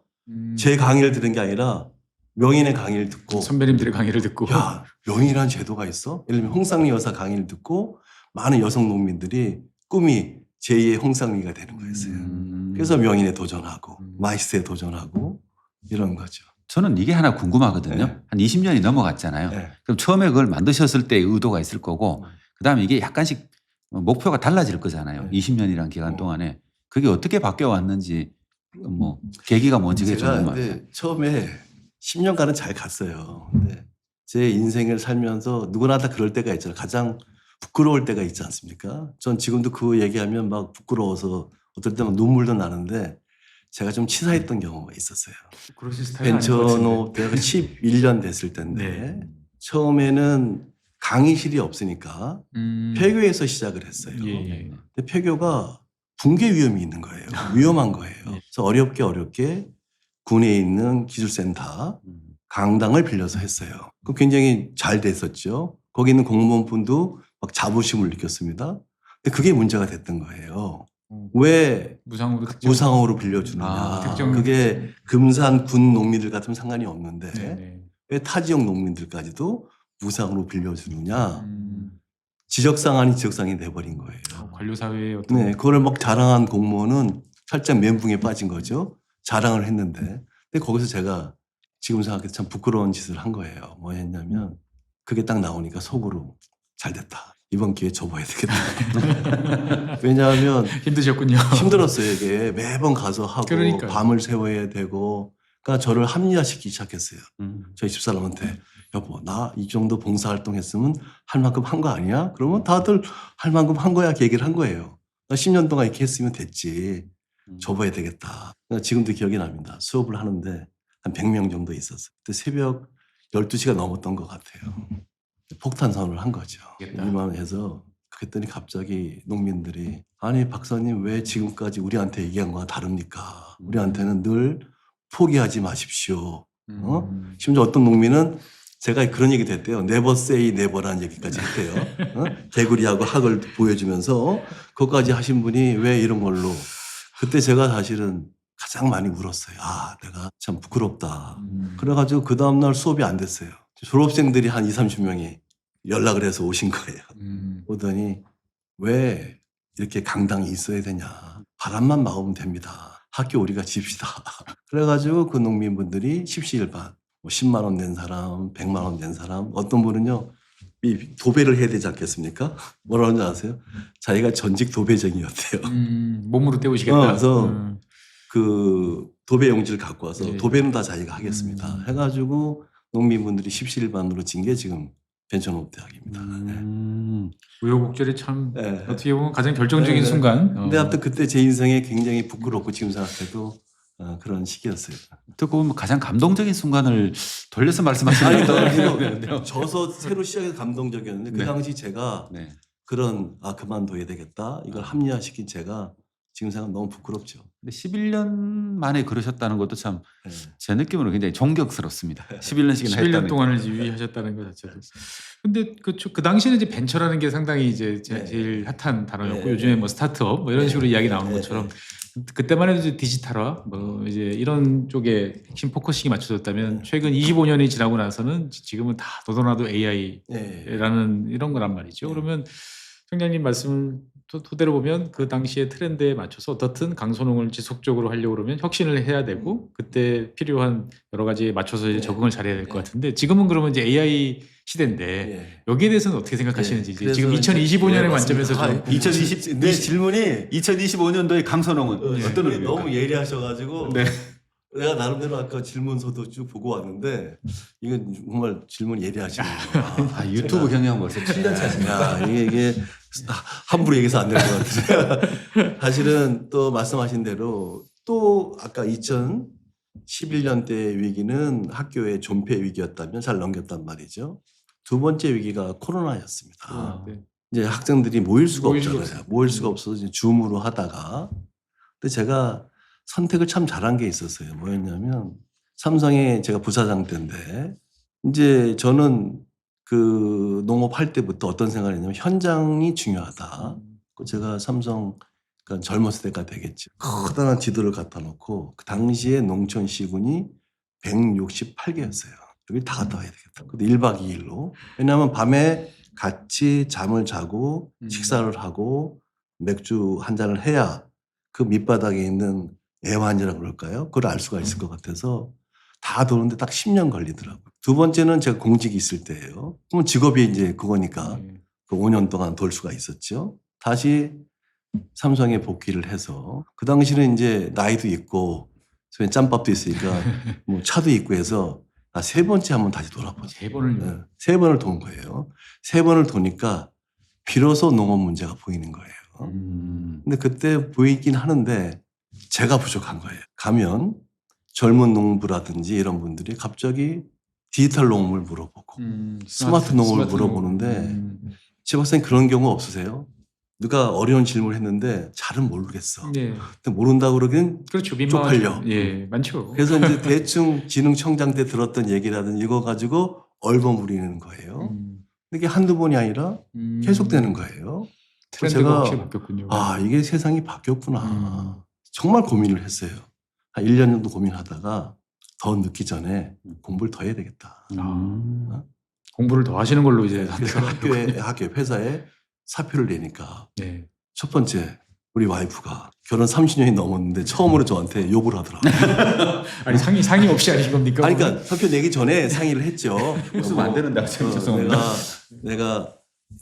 제 강의를 들은 게 아니라 명인의 강의를 듣고 선배님들의 강의를 듣고 야, 명인이라는 제도가 있어? 예를 들면 홍상리 여사 강의를 듣고 많은 여성 농민들이 꿈이 제2의 홍상리가 되는 거였어요. 그래서 명인에 도전하고 마이스터에 도전하고 이런 거죠. 저는 이게 하나 궁금하거든요. 네. 한 20년이 넘어갔잖아요. 네. 그럼 처음에 그걸 만드셨을 때 의도가 있을 거고 그다음에 이게 약간씩 목표가 달라질 거잖아요. 20년이라는 기간 동안에 그게 어떻게 바뀌어 왔는지 뭐 계기가 뭔지 그게 제가 궁금합니다. 근데 처음에 10년간은 잘 갔어요. 근데 제 인생을 살면서 누구나 다 그럴 때가 있잖아요. 가장 부끄러울 때가 있지 않습니까? 전 지금도 그 얘기하면 막 부끄러워서 어떨 때는 눈물도 나는데 제가 좀 치사했던 경우가 있었어요. 그러실 스타일 아닌 것 같은데. 벤처노업 대가 11년 됐을 때인데 네. 처음에는 강의실이 없으니까 폐교에서 시작을 했어요. 예. 근데 폐교가 붕괴 위험이 있는 거예요. 위험한 거예요. 그래서 어렵게 군에 있는 기술센터 강당을 빌려서 했어요. 그 굉장히 잘 됐었죠. 거기 있는 공무원분도 막 자부심을 느꼈습니다. 근데 그게 문제가 됐던 거예요. 왜 무상으로 무상으로 빌려주느냐. 아, 특정 그게 금산 군 농민들 같으면 상관이 없는데 네네. 왜 타 지역 농민들까지도 무상으로 빌려주느냐. 지적상 아닌 지적상이 돼버린 거예요. 관료사회의 어떤 네, 그거를 막 자랑한 공무원은 살짝 멘붕에 빠진 거죠. 자랑을 했는데. 근데 거기서 제가 지금 생각해도 참 부끄러운 짓을 한 거예요. 뭐 했냐면 그게 딱 나오니까 속으로 잘 됐다. 이번 기회에 접어야 되겠다. 왜냐하면 힘드셨군요. 힘들었어요. 이게 매번 가서 하고 그러니까요. 밤을 새워야 되고 그러니까 저를 합리화시키기 시작했어요. 저희 집사람한테 여보 나 이 정도 봉사활동 했으면 할 만큼 한 거 아니야? 그러면 다들 할 만큼 한 거야 얘기를 한 거예요. 나 10년 동안 이렇게 했으면 됐지. 접어야 되겠다. 지금도 기억이 납니다. 수업을 하는데 한 100명 정도 있었어요. 그때 새벽 12시가 넘었던 것 같아요. 폭탄 선언을 한 거죠. 알겠다. 이만 해서 그랬더니 갑자기 농민들이 아니 박사님 왜 지금까지 우리한테 얘기한 거와 다릅니까? 우리한테는 늘 포기하지 마십시오. 심지어 어떤 농민은 제가 그런 얘기도 했대요. Never say never라는 얘기까지 했대요. 개구리하고 학을 보여주면서 그것까지 하신 분이 왜 이런 걸로. 그때 제가 사실은 가장 많이 울었어요. 아, 내가 참 부끄럽다. 그래가지고 그 다음날 수업이 안 됐어요. 졸업생들이 한 20-30명이 연락을 해서 오신 거예요. 오더니 왜 이렇게 강당이 있어야 되냐. 바람만 막으면 됩니다. 학교 우리가 집시다. 그래가지고 그 농민분들이 십시일반 10만 원 낸 사람, 100만 원 낸 사람, 어떤 분은요 이 도배를 해야 되지 않겠습니까? 뭐라고 하는지 아세요? 자기가 전직 도배쟁이였대요. 몸으로 때우시겠다. 그래서 그 도배 용지를 갖고 와서 예. 도배는 다 자기가 하겠습니다. 해가지고 농민분들이 십시일반으로 진 게 지금 벤처농업대학입니다. 우여곡절이 참 네. 어떻게 보면 가장 결정적인 네. 순간. 근데 아무튼 그때 제 인생에 굉장히 부끄럽고 지금 생각해도 그런 시기였어요. 듣고 보면 가장 감동적인 순간을 돌려서 말씀하시는 것 져서 새로 시작해서 감동적이었는데 그 네. 당시 제가 네. 그런 그만둬야 되겠다 이걸 합리화시킨 제가 지금 생각하면 너무 부끄럽죠. 근데 11년 만에 그러셨다는 것도 참 제 네. 느낌으로 굉장히 존경스럽습니다. 11년씩이나 11년 했다는 동안을 유의하셨다는 것 자체도. 근데 그 당시에는 이제 벤처라는 게 상당히 이제 네. 제일 핫한 단어였고 네. 요즘에 뭐 스타트업 뭐 이런 네. 식으로 이야기 나오는 네. 것처럼 그때만 해도 이제 디지털화 뭐 이제 이런 쪽에 핵심 포커싱이 맞춰졌다면 네. 최근 25년이 지나고 나서는 지금은 다 너도나도 AI라는 네. 이런 거란 말이죠. 네. 그러면 총장님 말씀을 토대로 보면 그 당시의 트렌드에 맞춰서 어떻든 강소농을 지속적으로 하려고 그러면 혁신을 해야 되고 그때 필요한 여러 가지에 맞춰서 이제 네. 적응을 잘해야 될 것 네. 같은데 지금은 그러면 이제 AI 시대인데 네. 여기에 대해서는 어떻게 생각하시는지 이제 그래서 지금 이제 2025년의 네, 관점에서 맞습니다. 좀 2020 내 질문이 2025년도의 강선홍은 어떤 의미입니까? 너무 예리하셔가지고 네. 내가 나름대로 아까 질문서도 쭉 보고 왔는데 이건 정말 질문 예리하시네요. 유튜브 경영 벌써 7년 차시네요. 이게 함부로 얘기해서 안 될 것 같아요. 사실은 또 말씀하신 대로 또 아까 2011년 때 위기는 학교의 존폐 위기였다면 잘 넘겼단 말이죠. 두 번째 위기가 코로나였습니다. 네. 이제 학생들이 모일 수가 모일 수가 없잖아요. 없어요. 모일 수가 없어서 이제 줌으로 하다가 근데 제가 선택을 참 잘한 게 있었어요. 뭐였냐면 삼성에 제가 부사장 때인데 이제 저는 그 농업할 때부터 어떤 생각을 했냐면 현장이 중요하다. 제가 삼성 그러니까 젊었을 때가 되겠죠. 커다란 지도를 갖다 놓고 그 당시에 농촌 시군이 168개였어요. 여기 다 갔다 와야 되겠다. 근데 1박 2일로. 왜냐하면 밤에 같이 잠을 자고 식사를 하고 맥주 한 잔을 해야 그 밑바닥에 있는 애환이라고 그럴까요? 그걸 알 수가 있을 것 같아서 다 도는데 딱 10년 걸리더라고요. 두 번째는 제가 공직이 있을 때예요. 그럼 직업이 이제 그거니까 그 5년 동안 돌 수가 있었죠. 다시 삼성에 복귀를 해서 그 당시는 이제 나이도 있고 소위 짬밥도 있으니까 뭐 차도 있고 해서 세 번째 한번 다시 돌아보죠. 세 번을 네, 세 번을 돈 거예요. 세 번을 도니까 비로소 농업 문제가 보이는 거예요. 근데 그때 보이긴 하는데 제가 부족한 거예요. 가면 젊은 농부라든지 이런 분들이 갑자기 디지털 농업을 물어보고 스마트 농업을 물어보는데 제 박사님 그런 경우 없으세요? 누가 어려운 질문을 했는데 잘은 모르겠어. 네. 근데 모른다고 그러기는 그렇죠. 쪽팔려. 예, 많죠. 그래서 이제 대충 지능청장 때 들었던 얘기라든지 이거 가지고 얼버무리는 거예요. 근데 이게 한두 번이 아니라 계속되는 거예요. 트렌드가 제가 확실히 바뀌었군요. 이게 세상이 바뀌었구나. 정말 고민을 했어요. 한 1년 정도 고민하다가 더 늦기 전에 공부를 더 해야 되겠다. 공부를 더 하시는 걸로 이제 그래서 학교에 회사에 사표를 내니까 네. 첫 번째 우리 와이프가 결혼 30년이 넘었는데 처음으로 저한테 욕을 하더라고요. 아니 상의 없이 하신 겁니까? 아니, 그러니까 사표 내기 전에 상의를 했죠. 웃으면 안 되는데 죄송합니다. 내가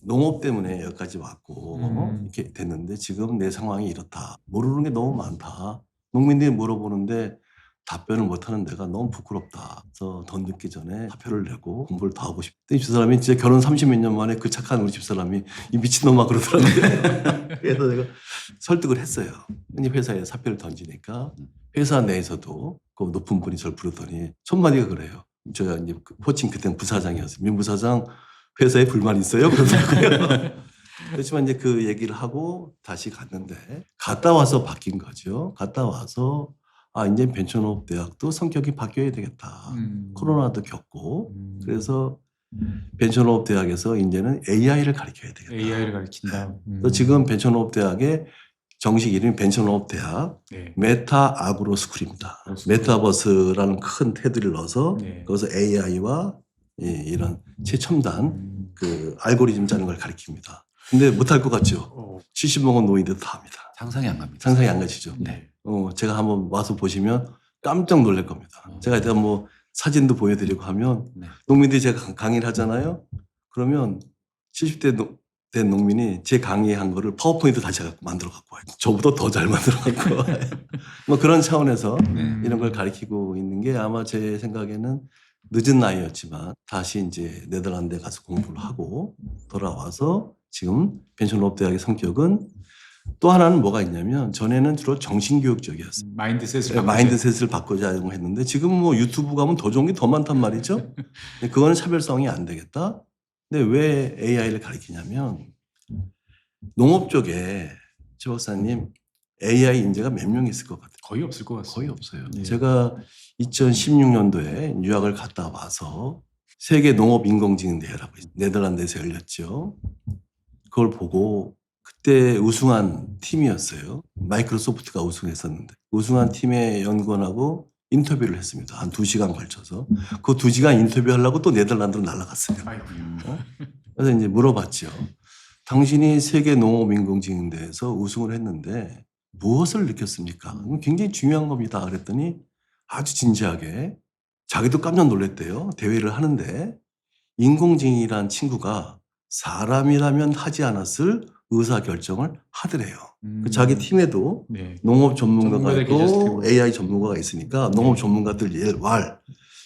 농업 때문에 여기까지 왔고 이렇게 됐는데 지금 내 상황이 이렇다. 모르는 게 너무 많다. 농민들이 물어보는데 답변을 못하는 내가 너무 부끄럽다. 그래서 더 늦기 전에 사표를 내고 공부를 더 하고 싶다. 이 집사람이 진짜 결혼 30몇 년 만에 그 착한 우리 집사람이 이 미친놈아 그러더라고요. 그래서 내가 설득을 했어요. 이제 회사에 사표를 던지니까 회사 내에서도 그 높은 분이 저를 부르더니 첫 마디가 그래요. 제가 이제 호칭 그때는 부사장이었어요. 민 부사장 회사에 불만 있어요? 그러더라고요. 그렇지만 이제 그 얘기를 하고 다시 갔는데 갔다 와서 바뀐 거죠. 갔다 와서 이제 벤처농업대학도 성격이 바뀌어야 되겠다. 코로나도 겪고 그래서 벤처농업대학에서 이제는 AI를 가르쳐야 되겠다. AI를 가르친다. 그래서 지금 벤처농업대학의 정식 이름이 벤처농업대학 네. 메타 아그로 스쿨입니다. 메타버스라는 큰 테두리를 넣어서 거기서 AI와 이런 최첨단 그 알고리즘 짜는 걸 가르칩니다. 근데 못할 것 같죠? 70 먹은 노인들도 다 합니다. 상상이 안 갑니다. 상상이 안 가시죠? 네. 제가 한번 와서 보시면 깜짝 놀랄 겁니다. 제가 일단 뭐 사진도 보여드리고 하면 농민들이 제가 강의를 하잖아요. 그러면 70대 된 농민이 제 강의한 거를 파워포인트 다시 만들어 갖고 와요. 저보다 더 잘 만들어 갖고 와요. 뭐 그런 차원에서 이런 걸 가르치고 있는 게 아마 제 생각에는 늦은 나이였지만 다시 이제 네덜란드에 가서 공부를 하고 돌아와서 지금 벤처농업대학의 성격은 또 하나는 뭐가 있냐면 전에는 주로 정신교육 쪽이었어요. 마인드셋을 네, 마인드셋을 바꾸자고 했는데 지금 뭐 유튜브 가면 더 좋은 게 더 많단 말이죠. 근데 그거는 차별성이 안 되겠다. 근데 왜 AI를 가리키냐면 농업 쪽에 최 박사님 AI 인재가 몇 명 있을 것 같아요? 거의 없을 것 같습니다. 거의 없어요. 예. 제가 2016년도에 유학을 갔다 와서 세계 농업 인공지능 대회라고 네덜란드에서 열렸죠. 그걸 보고 그때 우승한 팀이었어요. 마이크로소프트가 우승했었는데 우승한 팀의 연구원하고 인터뷰를 했습니다. 한 2시간 걸쳐서. 그 2시간 인터뷰하려고 또 네덜란드로 날아갔어요. 아이고. 그래서 이제 물어봤죠. 당신이 세계 농업 인공지능 대회에서 우승을 했는데 무엇을 느꼈습니까? 굉장히 중요한 겁니다. 그랬더니 아주 진지하게 자기도 깜짝 놀랐대요. 대회를 하는데 인공지능이란 친구가 사람이라면 하지 않았을 의사결정을 하더래요. 그 자기 팀에도 네. 농업 전문가가 전문가들 계셨을 있고 테고. AI 전문가가 있으니까 농업 전문가들 일왈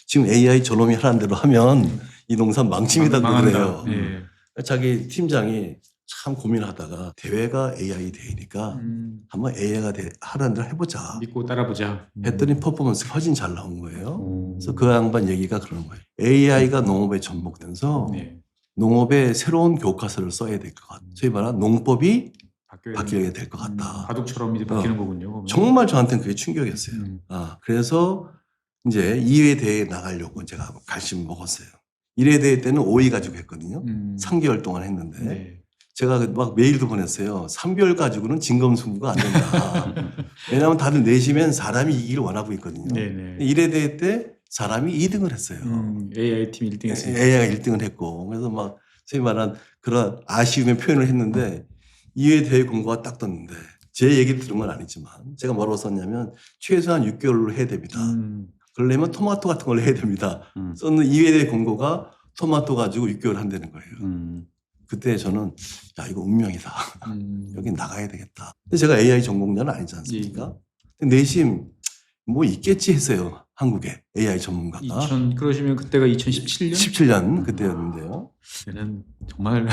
지금 AI 저놈이 하라는 대로 하면 이 농사 망칩니다 그래요. 예. 자기 팀장이 참 고민하다가 대회가 AI 대회니까 한번 AI가 하라는 대로 해보자 믿고 따라보자. 했더니 퍼포먼스가 훨씬 잘 나온 거예요. 오. 그래서 그 양반 얘기가 그런 거예요. AI가 농업에 접목돼서 네. 농업에 새로운 교과서를 써야 될 것 같다. 소위 말하는 농법이 바뀌어야 될 것 같다. 바둑처럼 이제 바뀌는 거군요. 그러면. 정말 저한테는 그게 충격이었어요. 음. 그래서 이제 2회 대회에 나가려고 제가 관심을 먹었어요. 1회 대회 때는 5위 가지고 했거든요. 3개월 동안 했는데 네. 제가 막 메일도 보냈어요. 3개월 가지고는 진검승부가 안 된다. 왜냐하면 다들 내시면 사람이 이기를 원하고 있거든요. 네네. 1회 대회 때 사람이 2등을 했어요. AI 팀 1등 했습니다. AI가 1등을 했고 그래서 막 소위 말한 그런 아쉬움의 표현을 했는데 2회 대회 공고가 딱 떴는데 제 얘기를 들은 건 아니지만 제가 뭐라고 썼냐면 최소한 6개월로 해야 됩니다. 그러려면 토마토 같은 걸 해야 됩니다. 썼는 2회 대회 공고가 토마토 가지고 6개월 한다는 거예요. 그때 저는 야 이거 운명이다. 여기 나가야 되겠다. 근데 제가 AI 전공자는 아니지 않습니까? 근데 내심 뭐 있겠지 했어요. 한국에 AI 전문가가. 그러시면 그때가 2017년? 17년 그때였는데요. 얘는 정말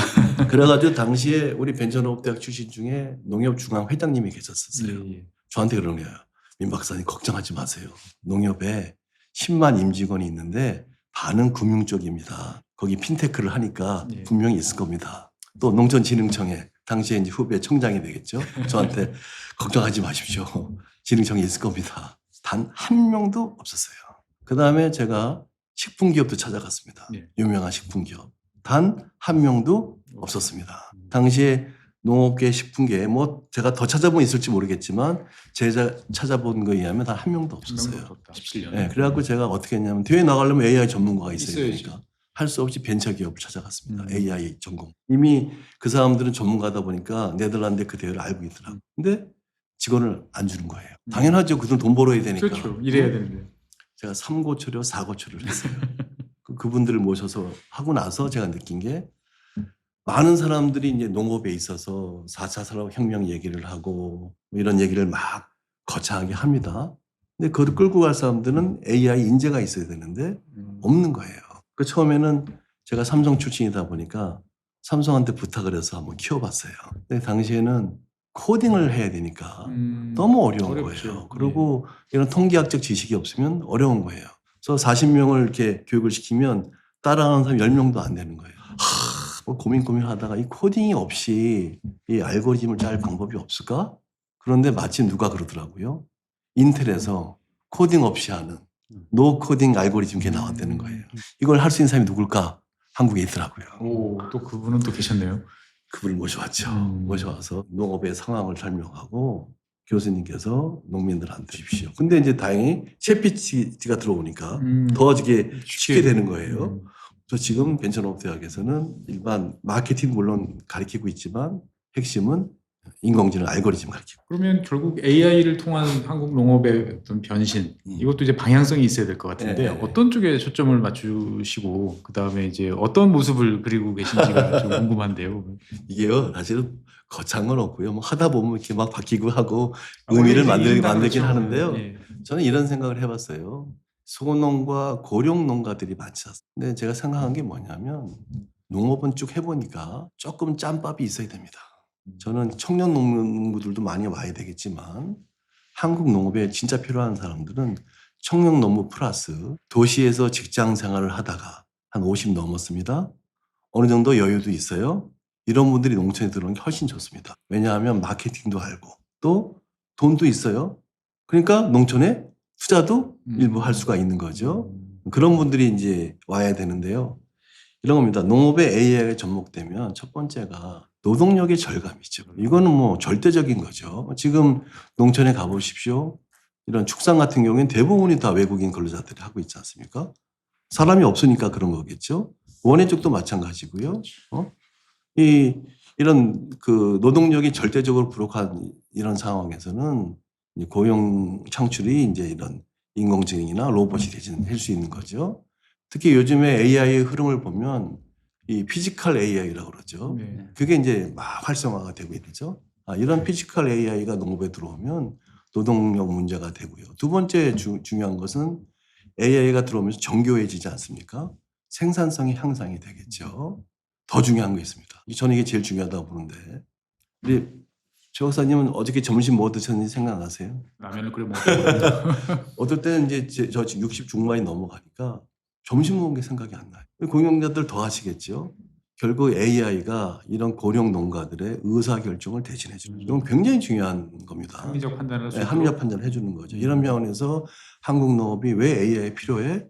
그래가지고 당시에 우리 벤처농업대학 출신 중에 농협중앙 회장님이 계셨었어요. 예. 저한테 그러는 거예요. 민 박사님 걱정하지 마세요. 농협에 10만 임직원이 있는데 반은 금융 쪽입니다. 거기 핀테크를 하니까 예. 분명히 있을 겁니다. 또 농촌진흥청에 당시에 이제 후배 청장이 되겠죠. 저한테 걱정하지 마십시오. 진흥청이 있을 겁니다. 단 한 명도 없었어요. 그 다음에 제가 식품기업도 찾아갔습니다. 예. 유명한 식품기업. 단 한 명도 없었습니다. 당시에 농업계, 식품계 뭐 제가 더 찾아보면 있을지 모르겠지만 제가 찾아본 거에 의하면 단 한 명도 없었어요. 17년. 네, 그래갖고 제가 어떻게 했냐면 대회 나가려면 AI 전문가가 있어야 있어야지. 되니까 할 수 없이 벤처기업을 찾아갔습니다. 음. AI 전공. 이미 그 사람들은 전문가다 보니까 네덜란드에 그 대회를 알고 있더라고요. 근데 직원을 안 주는 거예요. 당연하죠. 그들 돈 벌어야 되니까. 그렇죠. 일해야 되는데. 제가 3고초려 4고초를 했어요. 그분들을 모셔서 하고 나서 제가 느낀 게 많은 사람들이 이제 농업에 있어서 4차 산업혁명 얘기를 하고 뭐 이런 얘기를 막 거창하게 합니다. 근데 그걸 끌고 갈 사람들은 AI 인재가 있어야 되는데 없는 거예요. 그 처음에는 제가 삼성 출신이다 보니까 삼성한테 부탁을 해서 한번 키워봤어요. 근데 당시에는 코딩을 해야 되니까 너무 어려운 어렵죠. 거예요. 그리고 이런 통계학적 지식이 없으면 어려운 거예요. 그래서 40명을 이렇게 교육을 시키면 따라가는 사람 10명도 안 되는 거예요. 뭐 고민하다가 이 코딩이 없이 이 알고리즘을 짤 방법이 없을까? 그런데 마침 누가 그러더라고요. 인텔에서 코딩 없이 하는 노 코딩 알고리즘 게 나왔다는 거예요. 이걸 할 수 있는 사람이 누굴까? 한국에 있더라고요. 오, 또 그분은 또 계셨네요. 그분을 모셔왔죠. 모셔와서 농업의 상황을 설명하고 교수님께서 농민들한테 주십시오. 근데 이제 다행히 챗GPT가 들어오니까 더 이게 쉽게 되는 거예요. 그래서 지금 벤처농업대학에서는 일반 마케팅 물론 가르치고 있지만 핵심은 인공지능 알고리즘 가르치고. 그러면 결국 AI를 통한 한국 농업의 어떤 변신 이것도 이제 방향성이 있어야 될 것 같은데 어떤 쪽에 초점을 맞추시고 그 다음에 이제 어떤 모습을 그리고 계신지가 좀 궁금한데요. 이게요 사실은 거창한 건 없고요. 뭐 하다 보면 이렇게 막 바뀌고 하고 의미를 만들긴 하는데요. 예. 저는 이런 생각을 해봤어요. 소농과 고령 농가들이 많지 않습니까? 근데 제가 생각한 게 뭐냐면 농업은 쭉 해보니까 조금 짬밥이 있어야 됩니다. 저는 청년 농부들도 많이 와야 되겠지만 한국 농업에 진짜 필요한 사람들은 청년 농부 플러스 도시에서 직장 생활을 하다가 한 50 넘었습니다. 어느 정도 여유도 있어요. 이런 분들이 농촌에 들어오는 게 훨씬 좋습니다. 왜냐하면 마케팅도 알고 또 돈도 있어요. 그러니까 농촌에 투자도 일부 할 수가 있는 거죠. 그런 분들이 이제 와야 되는데요. 이런 겁니다. 농업에 AI가 접목되면 첫 번째가 노동력의 절감이죠. 이거는 뭐 절대적인 거죠. 지금 농촌에 가보십시오. 이런 축산 같은 경우에는 대부분이 다 외국인 근로자들이 하고 있지 않습니까? 사람이 없으니까 그런 거겠죠. 원예 쪽도 마찬가지고요. 이런 그 노동력이 절대적으로 부족한 이런 상황에서는 이제 고용 창출이 이제 이런 인공지능이나 로봇이 대신할 수 있는 거죠. 특히 요즘에 AI의 흐름을 보면 이 피지컬 AI라고 그러죠. 네. 그게 이제 막 활성화가 되고 있죠. 이런 피지컬 AI가 농업에 들어오면 노동력 문제가 되고요. 두 번째 중요한 것은 AI가 들어오면서 정교해지지 않습니까? 생산성이 향상이 되겠죠. 더 중요한 거 있습니다. 저는 이게 제일 중요하다고 보는데. 우리 최 박사님은 어저께 점심 뭐 드셨는지 생각나세요? 라면을 끓여 먹었거든요. 어떨 때는 이제 저 지금 60 중반이 넘어가니까 점심 먹은 게 생각이 안 나요. 공영자들 더 하시겠죠. 결국 AI가 이런 고령 농가들의 의사결정을 대신해 주는 이건 굉장히 중요한 겁니다. 합리적 판단을 할 수 네, 있도록. 합리적 판단을 해주는 거죠. 이런 면에서 한국 농업이 왜 AI 필요해?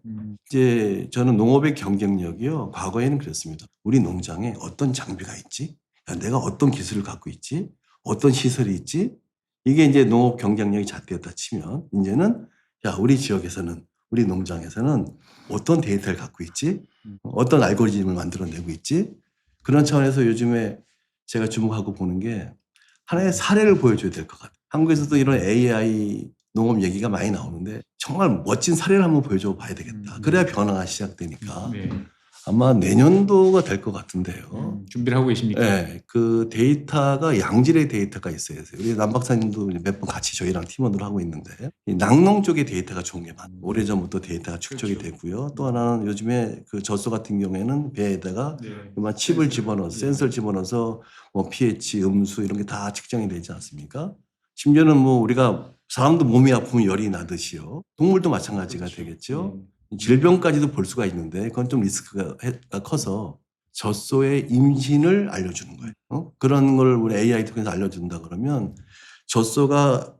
이제 저는 농업의 경쟁력이요. 과거에는 그랬습니다. 우리 농장에 어떤 장비가 있지? 야, 내가 어떤 기술을 갖고 있지? 어떤 시설이 있지? 이게 이제 농업 경쟁력이 잣대였다 치면 이제는 야, 우리 지역에서는 우리 농장에서는 어떤 데이터를 갖고 있지? 어떤 알고리즘을 만들어내고 있지? 그런 차원에서 요즘에 제가 주목하고 보는 게 하나의 사례를 보여줘야 될 것 같아요. 한국에서도 이런 AI 농업 얘기가 많이 나오는데 정말 멋진 사례를 한번 보여줘 봐야 되겠다. 그래야 변화가 시작되니까 네. 아마 내년도가 될 것 같은데요. 준비를 하고 계십니까? 네, 그 데이터가 양질의 데이터가 있어야 돼요. 우리 남 박사님도 몇 번 같이 저희랑 팀원으로 하고 있는데 이 낙농 쪽의 데이터가 좋은 게 많아요. 오래전부터 데이터가 축적이 그렇죠. 되고요. 또 하나는 요즘에 그 젖소 같은 경우에는 배에다가 네. 그만 칩을 집어넣어서 네. 센서를 집어넣어서 뭐 pH, 음수 이런 게 다 측정이 되지 않습니까? 심지어는 뭐 우리가 사람도 몸이 아프면 열이 나듯이요. 동물도 마찬가지가 그렇죠. 되겠죠. 질병까지도 볼 수가 있는데 그건 좀 리스크가 커서 젖소의 임신을 알려주는 거예요. 그런 걸 우리 AI 통해서 알려준다 그러면 젖소가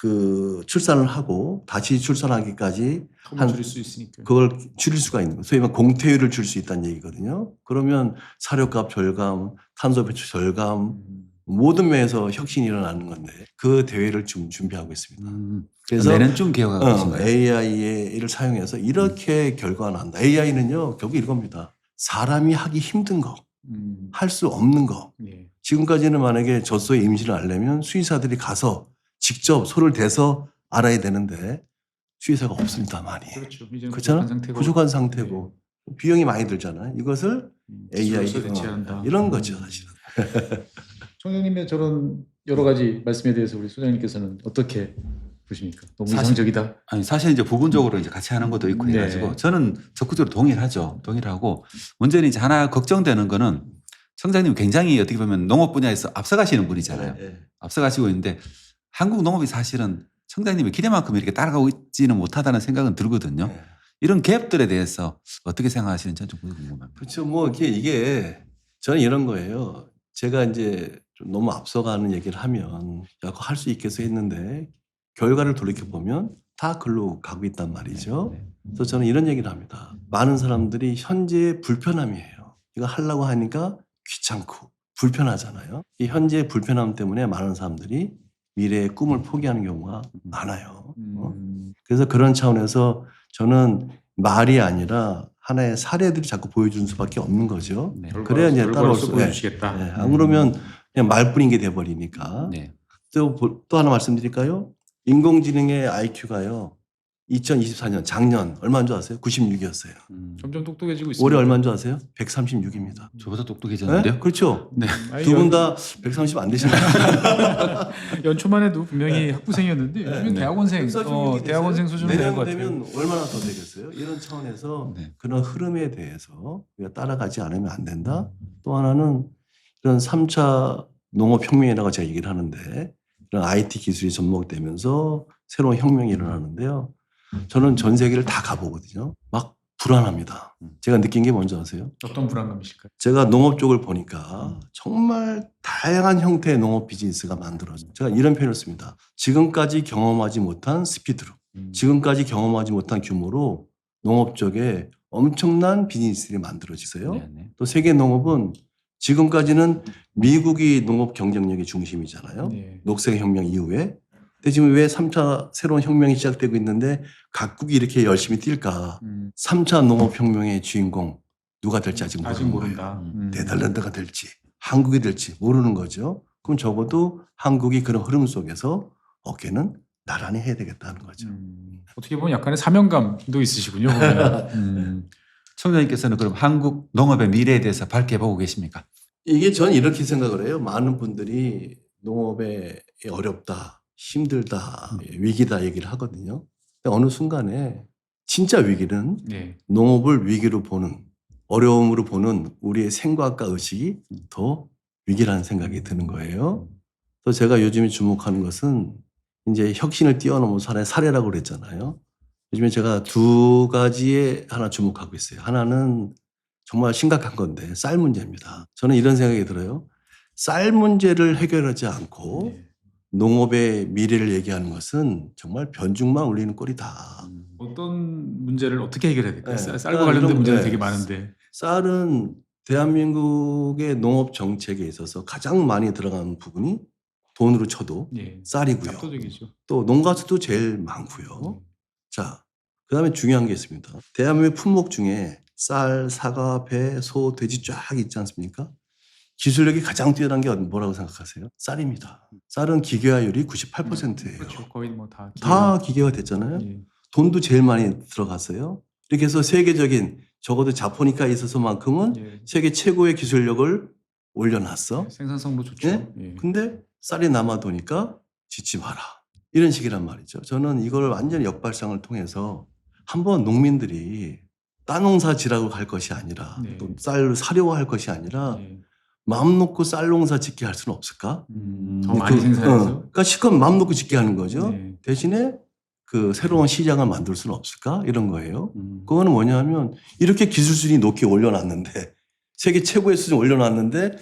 그 출산을 하고 다시 출산하기까지 텀을 줄일 수 있으니까. 그걸 줄일 수가 있는 거예요. 소위 말 공태율을 줄 수 있다는 얘기거든요. 그러면 사료값 절감, 탄소 배출 절감 모든 면에서 혁신이 일어나는 건데 그 대회를 좀 준비하고 있습니다. 그래서 내년쯤 개혁하고 계신가요? AI를 사용해서 이렇게 결과가 난다. AI는요 결국 이겁니다. 사람이 하기 힘든 거, 할 수 없는 거. 예. 지금까지는 만약에 젖소의 임신을 알려면 수의사들이 가서 직접 소를 대서 알아야 되는데 수의사가 없습니다 많이. 그렇죠. 이제는 그렇잖아? 부족한 상태고. 부족한 상태고 비용이 많이 들잖아요. 이것을 AI가 기술로서 대체한다. 이런 거죠 사실은. 총장님의 저런 여러 가지 말씀에 대해서 우리 소장님께서는 어떻게 보십니까? 너무 사실- 이상적이다. 아니 사실 이제 부분적으로 이제 같이 하는 것도 있고 네. 해가지고 저는 적극적으로 동의하죠. 동의하고 문제는 이제 하나 걱정되는 거는 청장님 굉장히 어떻게 보면 농업 분야에서 앞서가시는 분이잖아요. 네. 앞서가시고 있는데 한국 농업이 사실은 청장님의 기대만큼 이렇게 따라가고 있지는 못하다는 생각은 들거든요. 네. 이런 갭들에 대해서 어떻게 생각하시는지 좀 궁금합니다. 그렇죠. 뭐 이게 저는 이런 거예요. 제가 이제 좀 너무 앞서가는 얘기를 하면 할 수 있겠어 했는데 결과를 돌이켜 보면 다 글로 가고 있단 말이죠. 네. 그래서 저는 이런 얘기를 합니다. 많은 사람들이 현재의 불편함이에요. 이거 하려고 하니까 귀찮고 불편하잖아요. 이 현재의 불편함 때문에 많은 사람들이 미래의 꿈을 포기하는 경우가 많아요. 그래서 그런 차원에서 저는 말이 아니라 하나의 사례들이 자꾸 보여주는 수밖에 없는 거죠. 네. 그래야 이제 따라올 수 수. 보여주시겠다. 네. 안 그러면 그냥 말뿐인 게 돼버리니까. 네. 또 하나 말씀드릴까요? 인공지능의 IQ가요. 2024년 작년 얼마인 줄 아세요? 96이었어요. 점점 똑똑해지고 있습니다. 올해 얼마인 줄 아세요? 136입니다. 저보다 똑똑해졌는데요. 그렇죠. 네. 아니, 두 분 다 130 안 되시나요? 연초만 해도 분명히 학부생이었는데 요즘 네. 대학원생, 146이 대학원생 수준으로 된 것 내년 같아요. 되면 얼마나 더 되겠어요? 이런 차원에서 네. 그런 흐름에 대해서 우리가 따라가지 않으면 안 된다. 또 하나는 이런 3차 농업혁명이라고 제가 얘기를 하는데 이런 IT 기술이 접목되면서 새로운 혁명이 일어나는데요. 저는 전 세계를 다 가보거든요. 막 불안합니다. 제가 느낀 게 뭔지 아세요? 어떤 불안감이실까요? 제가 농업 쪽을 보니까 정말 다양한 형태의 농업 비즈니스가 만들어져요. 제가 이런 표현을 씁니다. 지금까지 경험하지 못한 스피드로, 지금까지 경험하지 못한 규모로 농업 쪽에 엄청난 비즈니스들이 만들어지세요. 네, 네. 또 세계 농업은 지금까지는 미국이 농업 경쟁력의 중심이잖아요. 네. 녹색혁명 이후에. 근데 지금 왜 3차 새로운 혁명이 시작되고 있는데 각국이 이렇게 열심히 뛸까? 3차 농업혁명의 주인공 누가 될지 아직 모르는 거예요. 모른다. 네덜란드가 될지 한국이 될지 모르는 거죠. 그럼 적어도 한국이 그런 흐름 속에서 어깨는 나란히 해야 되겠다는 거죠. 어떻게 보면 약간의 사명감도 있으시군요. 보면. 청장님께서는 그럼 한국 농업의 미래에 대해서 밝게 보고 계십니까? 이게 저는 이렇게 생각을 해요. 많은 분들이 농업에 어렵다, 힘들다, 위기다 얘기를 하거든요. 근데 어느 순간에 진짜 위기는 네. 농업을 위기로 보는, 어려움으로 보는 우리의 생각과 의식이 더 위기라는 생각이 드는 거예요. 또 제가 요즘에 주목하는 것은 이제 혁신을 뛰어넘어서 하나의 사례라고 그랬잖아요. 요즘에 제가 두 가지에 하나 주목하고 있어요. 하나는 정말 심각한 건데 쌀 문제입니다. 저는 이런 생각이 들어요. 쌀 문제를 해결하지 않고 네. 농업의 미래를 얘기하는 것은 정말 변죽만 울리는 꼴이다. 어떤 문제를 어떻게 해결해야 될까요? 네. 쌀과 그러니까 관련된 이런- 문제는 네. 되게 많은데. 쌀은 대한민국의 농업 정책에 있어서 가장 많이 들어가는 부분이 돈으로 쳐도 예. 쌀이고요. 압도적이죠. 또 농가수도 제일 많고요. 자, 그 다음에 중요한 게 있습니다. 대한민국 품목 중에 쌀, 사과, 배, 소, 돼지 쫙 있지 않습니까? 기술력이 가장 뛰어난 게 뭐라고 생각하세요? 쌀입니다. 쌀은 기계화율이 98%예요. 그렇죠. 거의 뭐 다. 다 기계화 됐잖아요. 예. 돈도 제일 많이 들어갔어요. 이렇게 해서 세계적인 적어도 자포니카에 있어서만큼은 예. 세계 최고의 기술력을 올려놨어. 생산성도 좋죠. 네? 예. 근데 쌀이 남아도니까 짓지 마라. 이런 식이란 말이죠. 저는 이걸 완전히 역발상을 통해서 한번 농민들이 따농사 지라고 갈 것이 아니라 네. 또 쌀을 사려고 할 것이 아니라 예. 마음 놓고 쌀 농사 짓게 할 수는 없을까? 더 많이 생산해서. 그러니까 실컷 마음 놓고 짓게 하는 거죠. 네. 대신에 그 새로운 시장을 만들 수는 없을까? 이런 거예요. 음. 그거는 뭐냐면 이렇게 기술 수준이 높게 올려놨는데 세계 최고의 수준 올려놨는데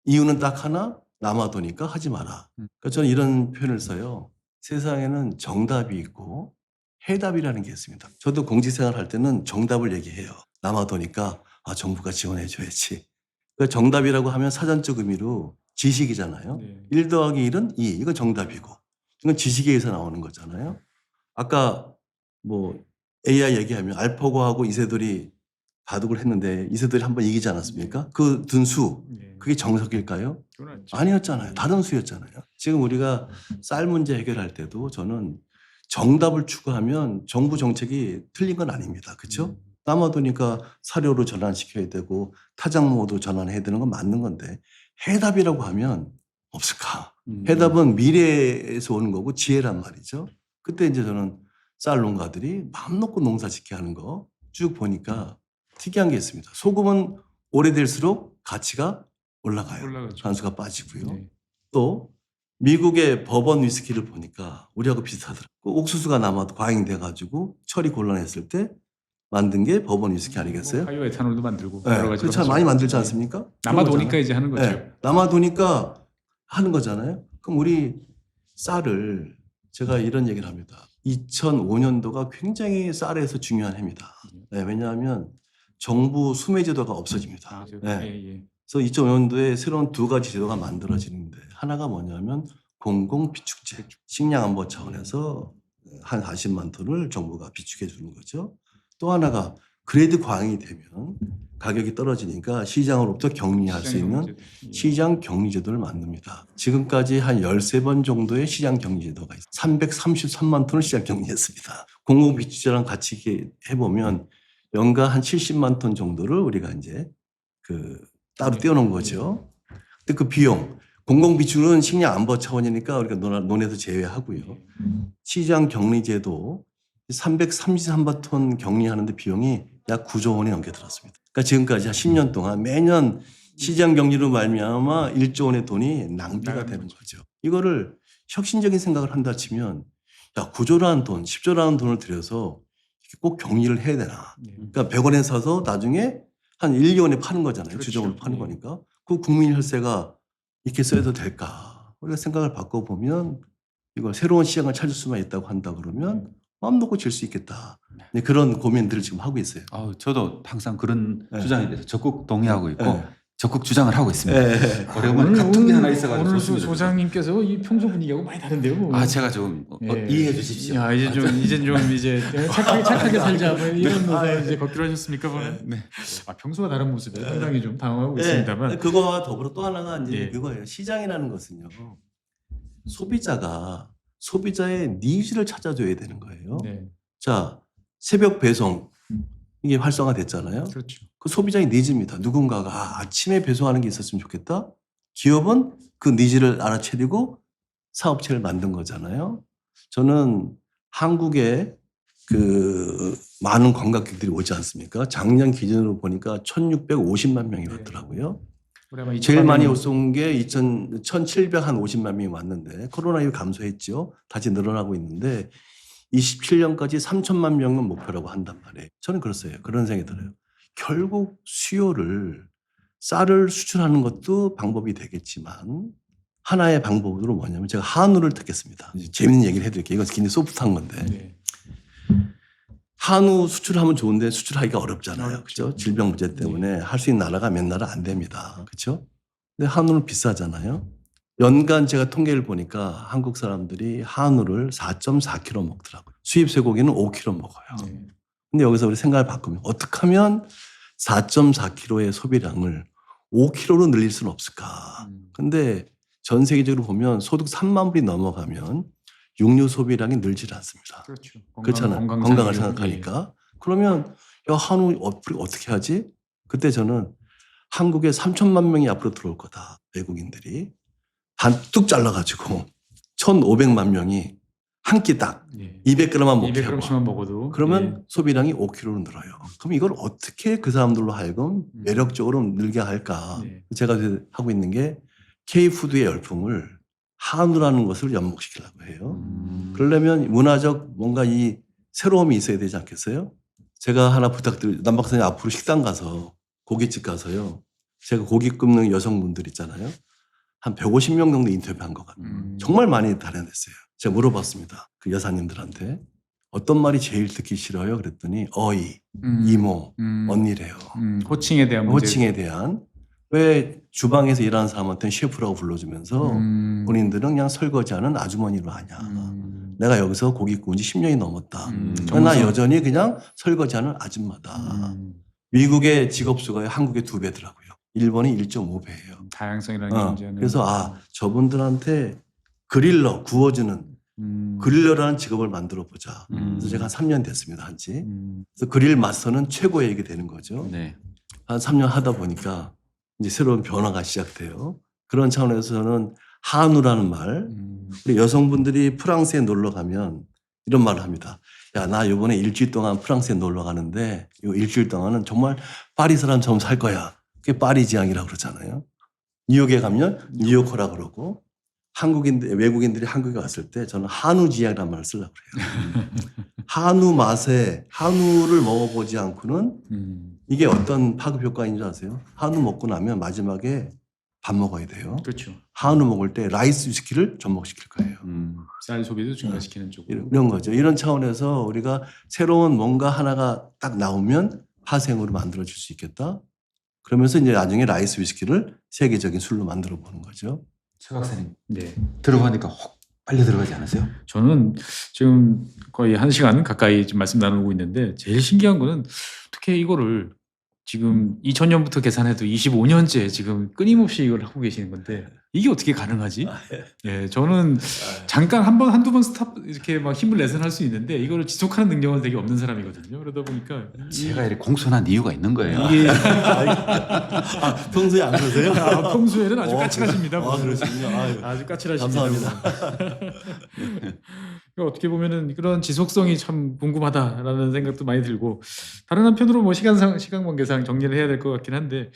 이유는 딱 하나 남아도니까 하지 마라. 그러니까 저는 이런 표현을 써요. 세상에는 정답이 있고 해답이라는 게 있습니다. 저도 공직생활 할 때는 정답을 얘기해요. 남아도니까 정부가 지원해 줘야지. 그러니까 정답이라고 하면 사전적 의미로 지식이잖아요. 네. 1 더하기 1은 2. 이건 정답이고. 이건 지식에서 나오는 거잖아요. 아까 뭐 AI 얘기하면 알파고하고 이세돌이 바둑을 했는데 이세돌이 한번 이기지 않았습니까? 그 든 수, 예. 그게 정석일까요? 그건 아니죠. 아니었잖아요. 다른 수였잖아요. 지금 우리가 쌀 문제 해결할 때도 저는 정답을 추구하면 정부 정책이 틀린 건 아닙니다. 그렇죠? 남아도니까 사료로 전환시켜야 되고 타작목으로 전환해야 되는 건 맞는 건데 해답이라고 하면 없을까? 해답은 미래에서 오는 거고 지혜란 말이죠. 그때 이제 저는 쌀 농가들이 마음 놓고 농사 짓게 하는 거 쭉 보니까 특이한 게 있습니다. 소금은 오래될수록 가치가 올라가요. 올라가죠. 간수가 빠지고요. 네. 또 미국의 버번 위스키를 보니까 우리하고 비슷하더라고요. 그 옥수수가 남아도 과잉돼 가지고 철이 곤란했을 때 만든 게 버번 위스키 아니겠어요? 뭐 바이오 에탄올도 만들고 네, 여러 가지. 그렇죠. 많이 만들지 않습니까? 남아도니까 이제 하는 거죠. 네, 남아도니까 하는 거잖아요. 그럼 우리 쌀을 제가 이런 얘기를 합니다. 2005년도가 굉장히 쌀에서 중요한 해입니다. 네, 왜냐하면 정부 수매제도가 없어집니다. 아, 네. 예. 그래서 2005년도에 새로운 두 가지 제도가 만들어지는데 하나가 뭐냐면 공공비축제, 식량안보 차원에서 한 40만 톤을 정부가 비축해 주는 거죠. 또 하나가 그레이드 과잉이 되면 가격이 떨어지니까 시장으로부터 격리할 수 있는 시장 격리제도를 만듭니다. 지금까지 한 13번 정도의 시장 격리제도가 있어요. 333만 톤을 시장 격리했습니다. 공공비축제랑 같이 이렇게 해보면 연간 한 70만 톤 정도를 우리가 이제 따로 떼어놓은 거죠. 근데 그 비용, 공공비축은 식량 안보 차원이니까 우리가 논에서 제외하고요. 시장 격리제도 333만 톤 격리하는데 비용이 약 9조 원이 넘게 들었습니다. 그러니까 지금까지 한 10년 동안 매년 시장 격리로 말미암아 1조 원의 돈이 낭비가 되는 거죠. 이거를 혁신적인 생각을 한다 치면 야 9조라는 돈, 10조라는 돈을 들여서 꼭 격리를 해야 되나. 그러니까 100원에 사서 나중에 한 1, 2원에 파는 거잖아요. 그렇죠. 주정으로 파는 거니까. 그 국민 혈세가 이렇게 써도 될까. 우리가 생각을 바꿔보면 이걸 새로운 시장을 찾을 수만 있다고 한다 그러면 마음 놓고 질 수 있겠다. 네, 그런 고민들을 지금 하고 있어요. 저도 항상 그런 네. 주장에 대해서 적극 동의하고 있고 네. 적극 주장을 하고 있습니다. 네. 오래간만에 같은 게 하나 있어가지고 오늘 좋습니다. 소장님께서 이 평소 분위기하고 많이 다른데요. 제가 좀 예. 이해해 주십시오. 야, 이제 착하게 살자 뭐 이런 노선 이제 걷기로 하셨습니까, 보면? 네. 평소와 다른 모습에 상당히 좀 당황하고 있습니다만. 그거와 더불어 또 하나가 이제 예. 그거예요. 시장이라는 것은요. 소비자가 소비자의 니즈를 찾아줘야 되는 거예요. 네, 자, 새벽 배송 이게 활성화됐잖아요. 그렇죠. 그 소비자의 니즈입니다. 누군가가 아침에 배송하는 게 있었으면 좋겠다. 기업은 그 니즈를 알아채리고 사업체를 만든 거잖아요. 저는 한국에 많은 관광객들이 오지 않습니까? 작년 기준으로 보니까 1,650만 명이 왔더라고요. 제일 많이 온 게 1,750만 명이 왔는데 코로나 이후 감소했죠. 다시 늘어나고 있는데 27년까지 3천만 명은 목표라고 한단 말이에요. 저는 그렇어요. 그런 생각이 들어요. 결국 쌀을 수출하는 것도 방법이 되겠지만 하나의 방법으로 뭐냐면 제가 한우를 택했습니다. 재밌는 얘기를 해드릴게요. 이건 굉장히 소프트한 건데. 네. 한우 수출하면 좋은데 수출하기가 어렵잖아요. 어렵죠. 그렇죠? 질병 문제 때문에 할 수 있는 나라가 몇 나라 안 됩니다. 그렇죠? 근데 한우는 비싸잖아요. 연간 제가 통계를 보니까 한국 사람들이 한우를 4.4kg 먹더라고요. 수입 쇠고기는 5kg 먹어요. 네. 근데 여기서 우리 생각을 바꾸면 어떻게 하면 4.4kg의 소비량을 5kg로 늘릴 수는 없을까? 근데 전 세계적으로 보면 소득 3만 불이 넘어가면 육류 소비량이 늘질 않습니다. 그렇죠. 그렇잖아요. 건강을 생각하니까. 그러면 야 한우 어떻게 하지? 그때 저는 한국에 3천만 명이 앞으로 들어올 거다. 외국인들이. 뚝 잘라가지고 1,500만 명이 한 끼 딱 200g만 먹게 하고 200g씩만 먹어도 그러면 소비량이 5kg로 늘어요. 그럼 이걸 어떻게 그 사람들로 하여금 매력적으로 늘게 할까? 제가 하고 있는 게 K푸드의 열풍을 한우라는 것을 접목시키려고 해요. 그러려면 문화적 뭔가 이 새로움이 있어야 되지 않겠어요? 제가 하나 부탁드려요. 남 박사님 앞으로 식당 가서 고깃집 가서요. 제가 고기 굽는 여성분들 있잖아요. 한 150명 정도 인터뷰한 것 같아요. 정말 많이 다녀냈어요. 제가 물어봤습니다. 그 여사님들한테. 어떤 말이 제일 듣기 싫어요? 그랬더니 어이, 이모, 언니래요. 호칭에 대한 문제. 호칭에 대한. 왜 주방에서 일하는 사람한테는 셰프라고 불러주면서 본인들은 그냥 설거지하는 아주머니로 하냐. 내가 여기서 고기 구운 지 10년이 넘었다. 나 여전히 그냥 설거지하는 아줌마다. 미국의 직업수가 한국의 2배더라고요. 일본이 1.5배예요. 다양성이라는 게 문제는. 그래서 저분들한테 그릴러 구워주는 그릴러라는 직업을 만들어 보자. 그래서 제가 한 3년 됐습니다. 한지. 그래서 그릴 마스터는 최고의 얘기 되는 거죠. 네. 한 3년 하다 보니까 이제 새로운 변화가 시작돼요. 그런 차원에서 저는 한우라는 말, 우리 여성분들이 프랑스에 놀러 가면 이런 말을 합니다. 야, 나 이번에 일주일 동안 프랑스에 놀러 가는데 이 일주일 동안은 정말 파리 사람처럼 살 거야. 그게 파리지앙이라고 그러잖아요. 뉴욕에 가면 뉴요커라 그러고 외국인들이 한국에 왔을 때 저는 한우지향이라는 말을 쓰려고 그래요. 한우 맛에 한우를 먹어보지 않고는 이게 어떤 파급 효과인 줄 아세요? 한우 먹고 나면 마지막에 밥 먹어야 돼요. 그렇죠. 한우 먹을 때 라이스 위스키를 접목시킬 거예요. 쌀 소비도 증가시키는 쪽으로. 이런 거죠. 이런 차원에서 우리가 새로운 뭔가 하나가 딱 나오면 파생으로 만들어질 수 있겠다. 그러면서 이제 나중에 라이스 위스키를 세계적인 술로 만들어 보는 거죠. 최 박사님 네. 들어보니까 빨려 들어가지 않으세요? 저는 지금 거의 1시간 가까이 좀 말씀 나누고 있는데 제일 신기한 거는 어떻게 이거를 지금 2000년부터 계산해도 25년째 지금 끊임없이 이걸 하고 계시는 건데 이게 어떻게 가능하지? 예, 저는 잠깐 한두 번 스탑 이렇게 막 힘을 내서 할 수 있는데 이거를 지속하는 능력은 되게 없는 사람이거든요. 그러다 보니까 제가 이렇게 공손한 이유가 있는 거예요. 이게 평소에 안 그러세요? 평소에는 아주 까칠하십니다. 그러시군요. 아유, 아주 까칠하십니다. 감사합니다. 그러니까 어떻게 보면은 그런 지속성이 참 궁금하다라는 생각도 많이 들고 다른 한편으로 뭐 시간 관계상 정리를 해야 될 것 같긴 한데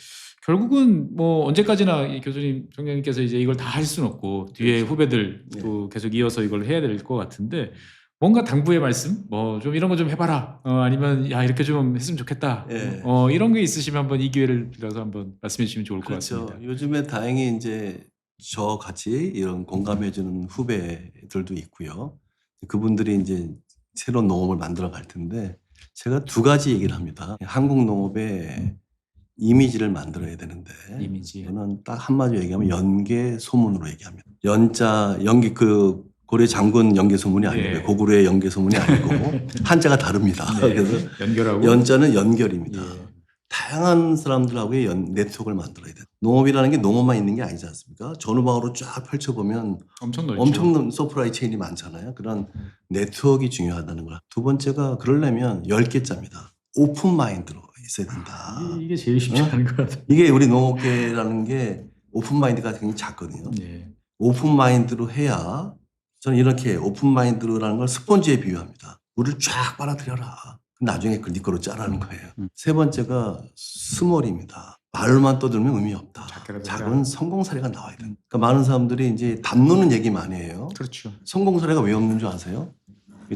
결국은 뭐 언제까지나 이 교수님 총장님께서 이제 이걸 다 할 수는 없고 뒤에 후배들도 계속 이어서 이걸 해야 될 것 같은데 뭔가 당부의 말씀 뭐 좀 이런 거 좀 해봐라 아니면 야 이렇게 좀 했으면 좋겠다 예. 이런 게 있으시면 한번 이 기회를 빌어서 한번 말씀해 주시면 좋을 것 그렇죠. 같습니다. 요즘에 다행히 이제 저 같이 이런 공감해주는 후배들도 있고요. 그분들이 이제 새로운 농업을 만들어 갈 텐데 제가 두 가지 얘기를 합니다. 한국 농업의 이미지를 만들어야 되는데 이미지. 저는 딱 한마디로 얘기하면 연개 소문으로 얘기합니다. 연자 연기 그 고려 장군 연개 소문이 아니고요. 네. 고구려의 연개 소문이 아니고 한자가 다릅니다. 네, 그래서 연결하고 연자는 연결입니다. 예. 다양한 사람들하고의 네트워크를 만들어야 돼요. 농업이라는 게 농업만 있는 게 아니지 않습니까? 전후방으로 쫙 펼쳐보면 엄청 넓죠. 엄청난 서프라이 체인이 많잖아요. 그런 네트워크가 중요하다는 거라. 두 번째가 그러려면 10개짜입니다. 오픈 마인드로 있어야 된다. 이게 제일 쉽지 않은 것 같아요. 이게 우리 농업계라는 게 오픈 마인드가 굉장히 작거든요. 예. 오픈 마인드로 해야 저는 이렇게 오픈 마인드라는 걸 스펀지에 비유합니다. 물을 쫙 빨아들여라. 나중에 그 네 거로 짜라는 거예요. 세 번째가 스몰입니다. 말로만 떠들면 의미 없다. 작게라도 작은 해라. 성공 사례가 나와야 돼. 그러니까 많은 사람들이 이제 담노는 얘기 많이 해요. 그렇죠. 성공 사례가 왜 없는 줄 아세요?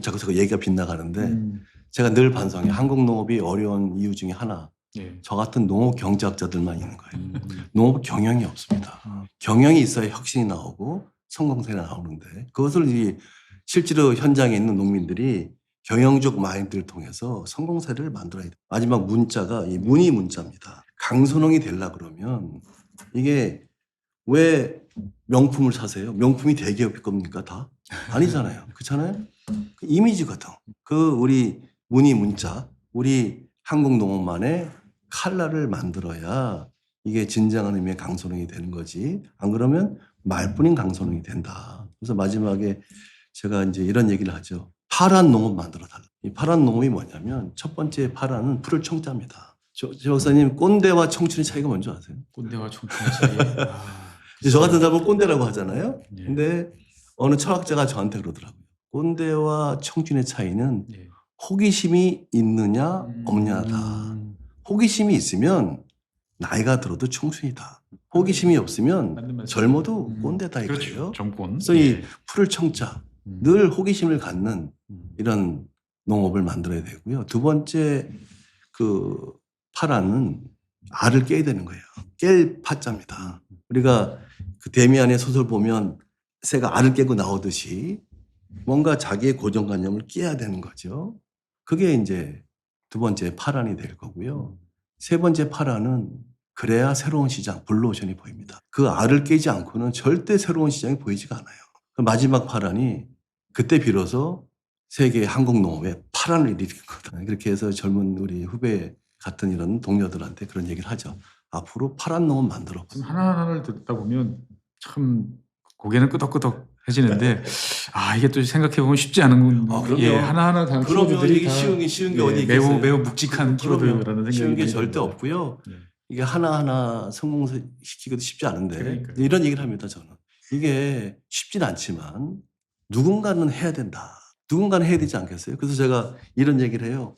자꾸 얘기가 빗나가는데 제가 늘 반성해. 한국 농업이 어려운 이유 중에 하나. 예. 저 같은 농업 경제학자들만 있는 거예요. 농업 경영이 없습니다. 경영이 있어야 혁신이 나오고 성공 사례가 나오는데 그것을 이 실제로 현장에 있는 농민들이 경영적 마인드를 통해서 성공 사례를 만들어야 돼요. 마지막 문자가 이 문의 문자입니다. 강선홍이 되려고 그러면 이게 왜 명품을 사세요? 명품이 대기업일 겁니까 다? 아니잖아요. 그렇잖아요? 그 이미지거든. 그 우리 문의 문자, 우리 한국 농업만의 칼라를 만들어야 이게 진정한 의미의 강선홍이 되는 거지. 안 그러면 말뿐인 강선홍이 된다. 그래서 마지막에 제가 이제 이런 얘기를 하죠. 파란 농업 만들어 달라. 이 파란 농업이 뭐냐면 첫 번째 파란은 푸를 청자입니다. 저 박사님 꼰대와 청춘의 차이가 뭔지 아세요? 꼰대와 청춘의 차이. 이제 저 같은 사람은 꼰대라고 하잖아요. 예. 근데 어느 철학자가 저한테 그러더라고요. 꼰대와 청춘의 차이는 예. 호기심이 있느냐 없냐다. 호기심이 있으면 나이가 들어도 청춘이다. 호기심이 없으면 맞는 말씀. 젊어도 꼰대다 이거예요. 그렇죠. 정권. 그래서 이 푸를 청자, 늘 호기심을 갖는 이런 농업을 만들어야 되고요. 두 번째 그 파라는 알을 깨야 되는 거예요. 깰 파자입니다. 우리가 그 데미안의 소설 보면 새가 알을 깨고 나오듯이 뭔가 자기의 고정관념을 깨야 되는 거죠. 그게 이제 두 번째 파란이 될 거고요. 세 번째 파란은 그래야 새로운 시장, 블루오션이 보입니다. 그 알을 깨지 않고는 절대 새로운 시장이 보이지가 않아요. 그 마지막 파란이 그때 비로소 세계 한국 농업에 파란을 일으킨 거다. 그렇게 해서 젊은 우리 후배 같은 이런 동료들한테 그런 얘기를 하죠. 앞으로 파란 농업 만들어. 하나하나를 듣다 보면 참 고개는 끄덕끄덕해지는데 이게 또 생각해 보면 쉽지 않은 그럼요. 예, 하나하나 다 그럼요. 키워드들이 이게 다 쉬운 게 어디 있겠어요? 매우 매우 묵직한 키워드라는 생각이 쉬운 게 많이 절대 듭니다. 없고요. 예. 이게 하나하나 성공시키기도 쉽지 않은데 그러니까요. 이런 얘기를 합니다. 저는 이게 쉽진 않지만 누군가는 해야 된다. 누군가는 해야 되지 않겠어요? 그래서 제가 이런 얘기를 해요.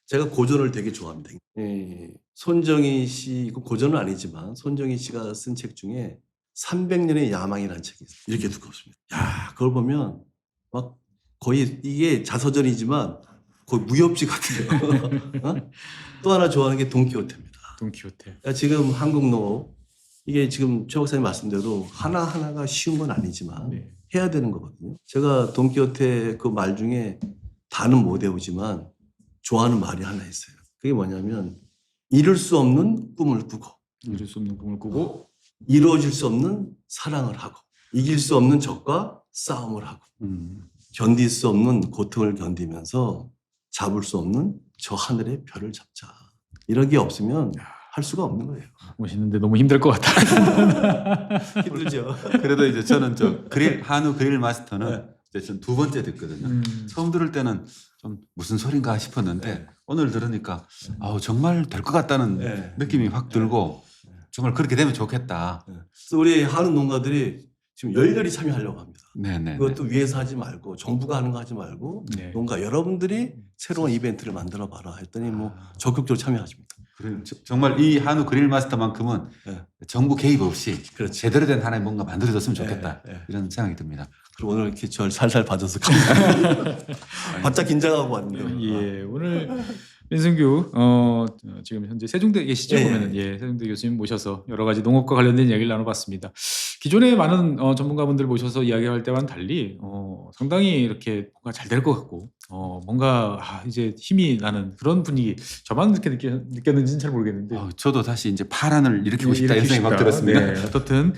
제가 고전을 되게 좋아합니다. 손정희 씨, 이거 고전은 아니지만 손정희 씨가 쓴 책 중에 300년의 야망이라는 책이 있어요. 이렇게 두껍습니다. 야, 그걸 보면 막 거의 이게 자서전이지만 거의 무협지 같아요. 어? 또 하나 좋아하는 게 돈키호테입니다. 돈키호테. 그러니까 지금 한국 농업 이게 지금 최 박사님 말씀대로 하나하나가 쉬운 건 아니지만 네. 해야 되는 거거든요. 제가 돈키호테 그 말 중에 다는 못 외우지만 좋아하는 말이 하나 있어요. 그게 뭐냐면 이룰 수 없는 꿈을 꾸고 이룰 수 없는 꿈을 꾸고 이루어질 수 없는 사랑을 하고 이길 수 없는 적과 싸움을 하고 음. 견딜 수 없는 고통을 견디면서 잡을 수 없는 저 하늘의 별을 잡자. 이런 게 없으면 할 수가 없는 거예요. 오시는데 너무 힘들 것 같아. 힘들죠. 그래도 이제 저는 저 한우 그릴 마스터는 이제 전 두 번째 듣거든요. 처음 들을 때는 좀 무슨 소린가 싶었는데 네. 오늘 들으니까 정말 될 것 같다는 네. 느낌이 확 들고 정말 그렇게 되면 좋겠다. 그래서 우리 한우 농가들이 지금 열렬히 참여하려고 합니다. 네네. 그것도 위에서 하지 말고 정부가 하는 거 하지 말고 네. 농가 여러분들이 새로운 이벤트를 만들어 봐라 했더니 뭐 적극적으로 참여하십니다. 정말 이 한우 그릴 마스터만큼은 네. 정부 개입 없이 그렇지. 제대로 된 하나의 뭔가 만들어졌으면 좋겠다. 네, 네. 이런 생각이 듭니다. 그리고 오늘 이렇게 절 살살 봐줘서 감사합니다. 바짝 긴장하고 왔는데. 예, 오늘 민승규 지금 현재 세종대 계시죠? 예. 보면은 세종대 교수님 모셔서 여러 가지 농업과 관련된 이야기를 나눠봤습니다. 기존에 많은 전문가분들 모셔서 이야기할 때와는 달리 상당히 이렇게 뭔가 잘 될 것 같고 뭔가 이제 힘이 나는 그런 분위기. 저만 그렇게 느꼈는지는 잘 모르겠는데. 저도 다시 이제 파란을 일으키고 예, 싶다 이런 생각이 막 들었습니다. 네, 어떻든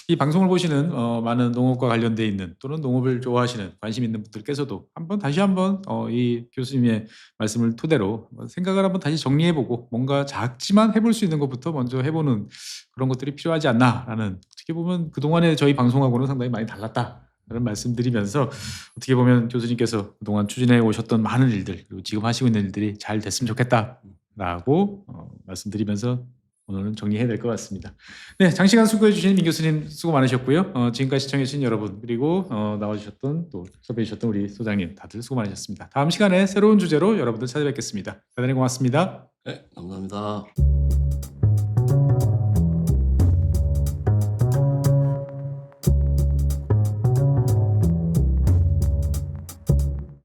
이 방송을 보시는 많은 농업과 관련돼 있는 또는 농업을 좋아하시는 관심 있는 분들께서도 다시 한번 이 교수님의 말씀을 토대로 생각을 한번 다시 정리해보고 뭔가 작지만 해볼 수 있는 것부터 먼저 해보는 그런 것들이 필요하지 않나라는, 어떻게 보면 그동안에 저희 방송하고는 상당히 많이 달랐다. 그런 말씀드리면서 어떻게 보면 교수님께서 그동안 추진해 오셨던 많은 일들 그리고 지금 하시고 있는 일들이 잘 됐으면 좋겠다라고 말씀드리면서 오늘은 정리해야 될 것 같습니다. 네, 장시간 수고해 주신 민 교수님 수고 많으셨고요. 지금까지 시청해 주신 여러분 그리고 나와주셨던 또 섭외해 주셨던 우리 소장님 다들 수고 많으셨습니다. 다음 시간에 새로운 주제로 여러분들 찾아뵙겠습니다. 대단히 고맙습니다. 네, 감사합니다.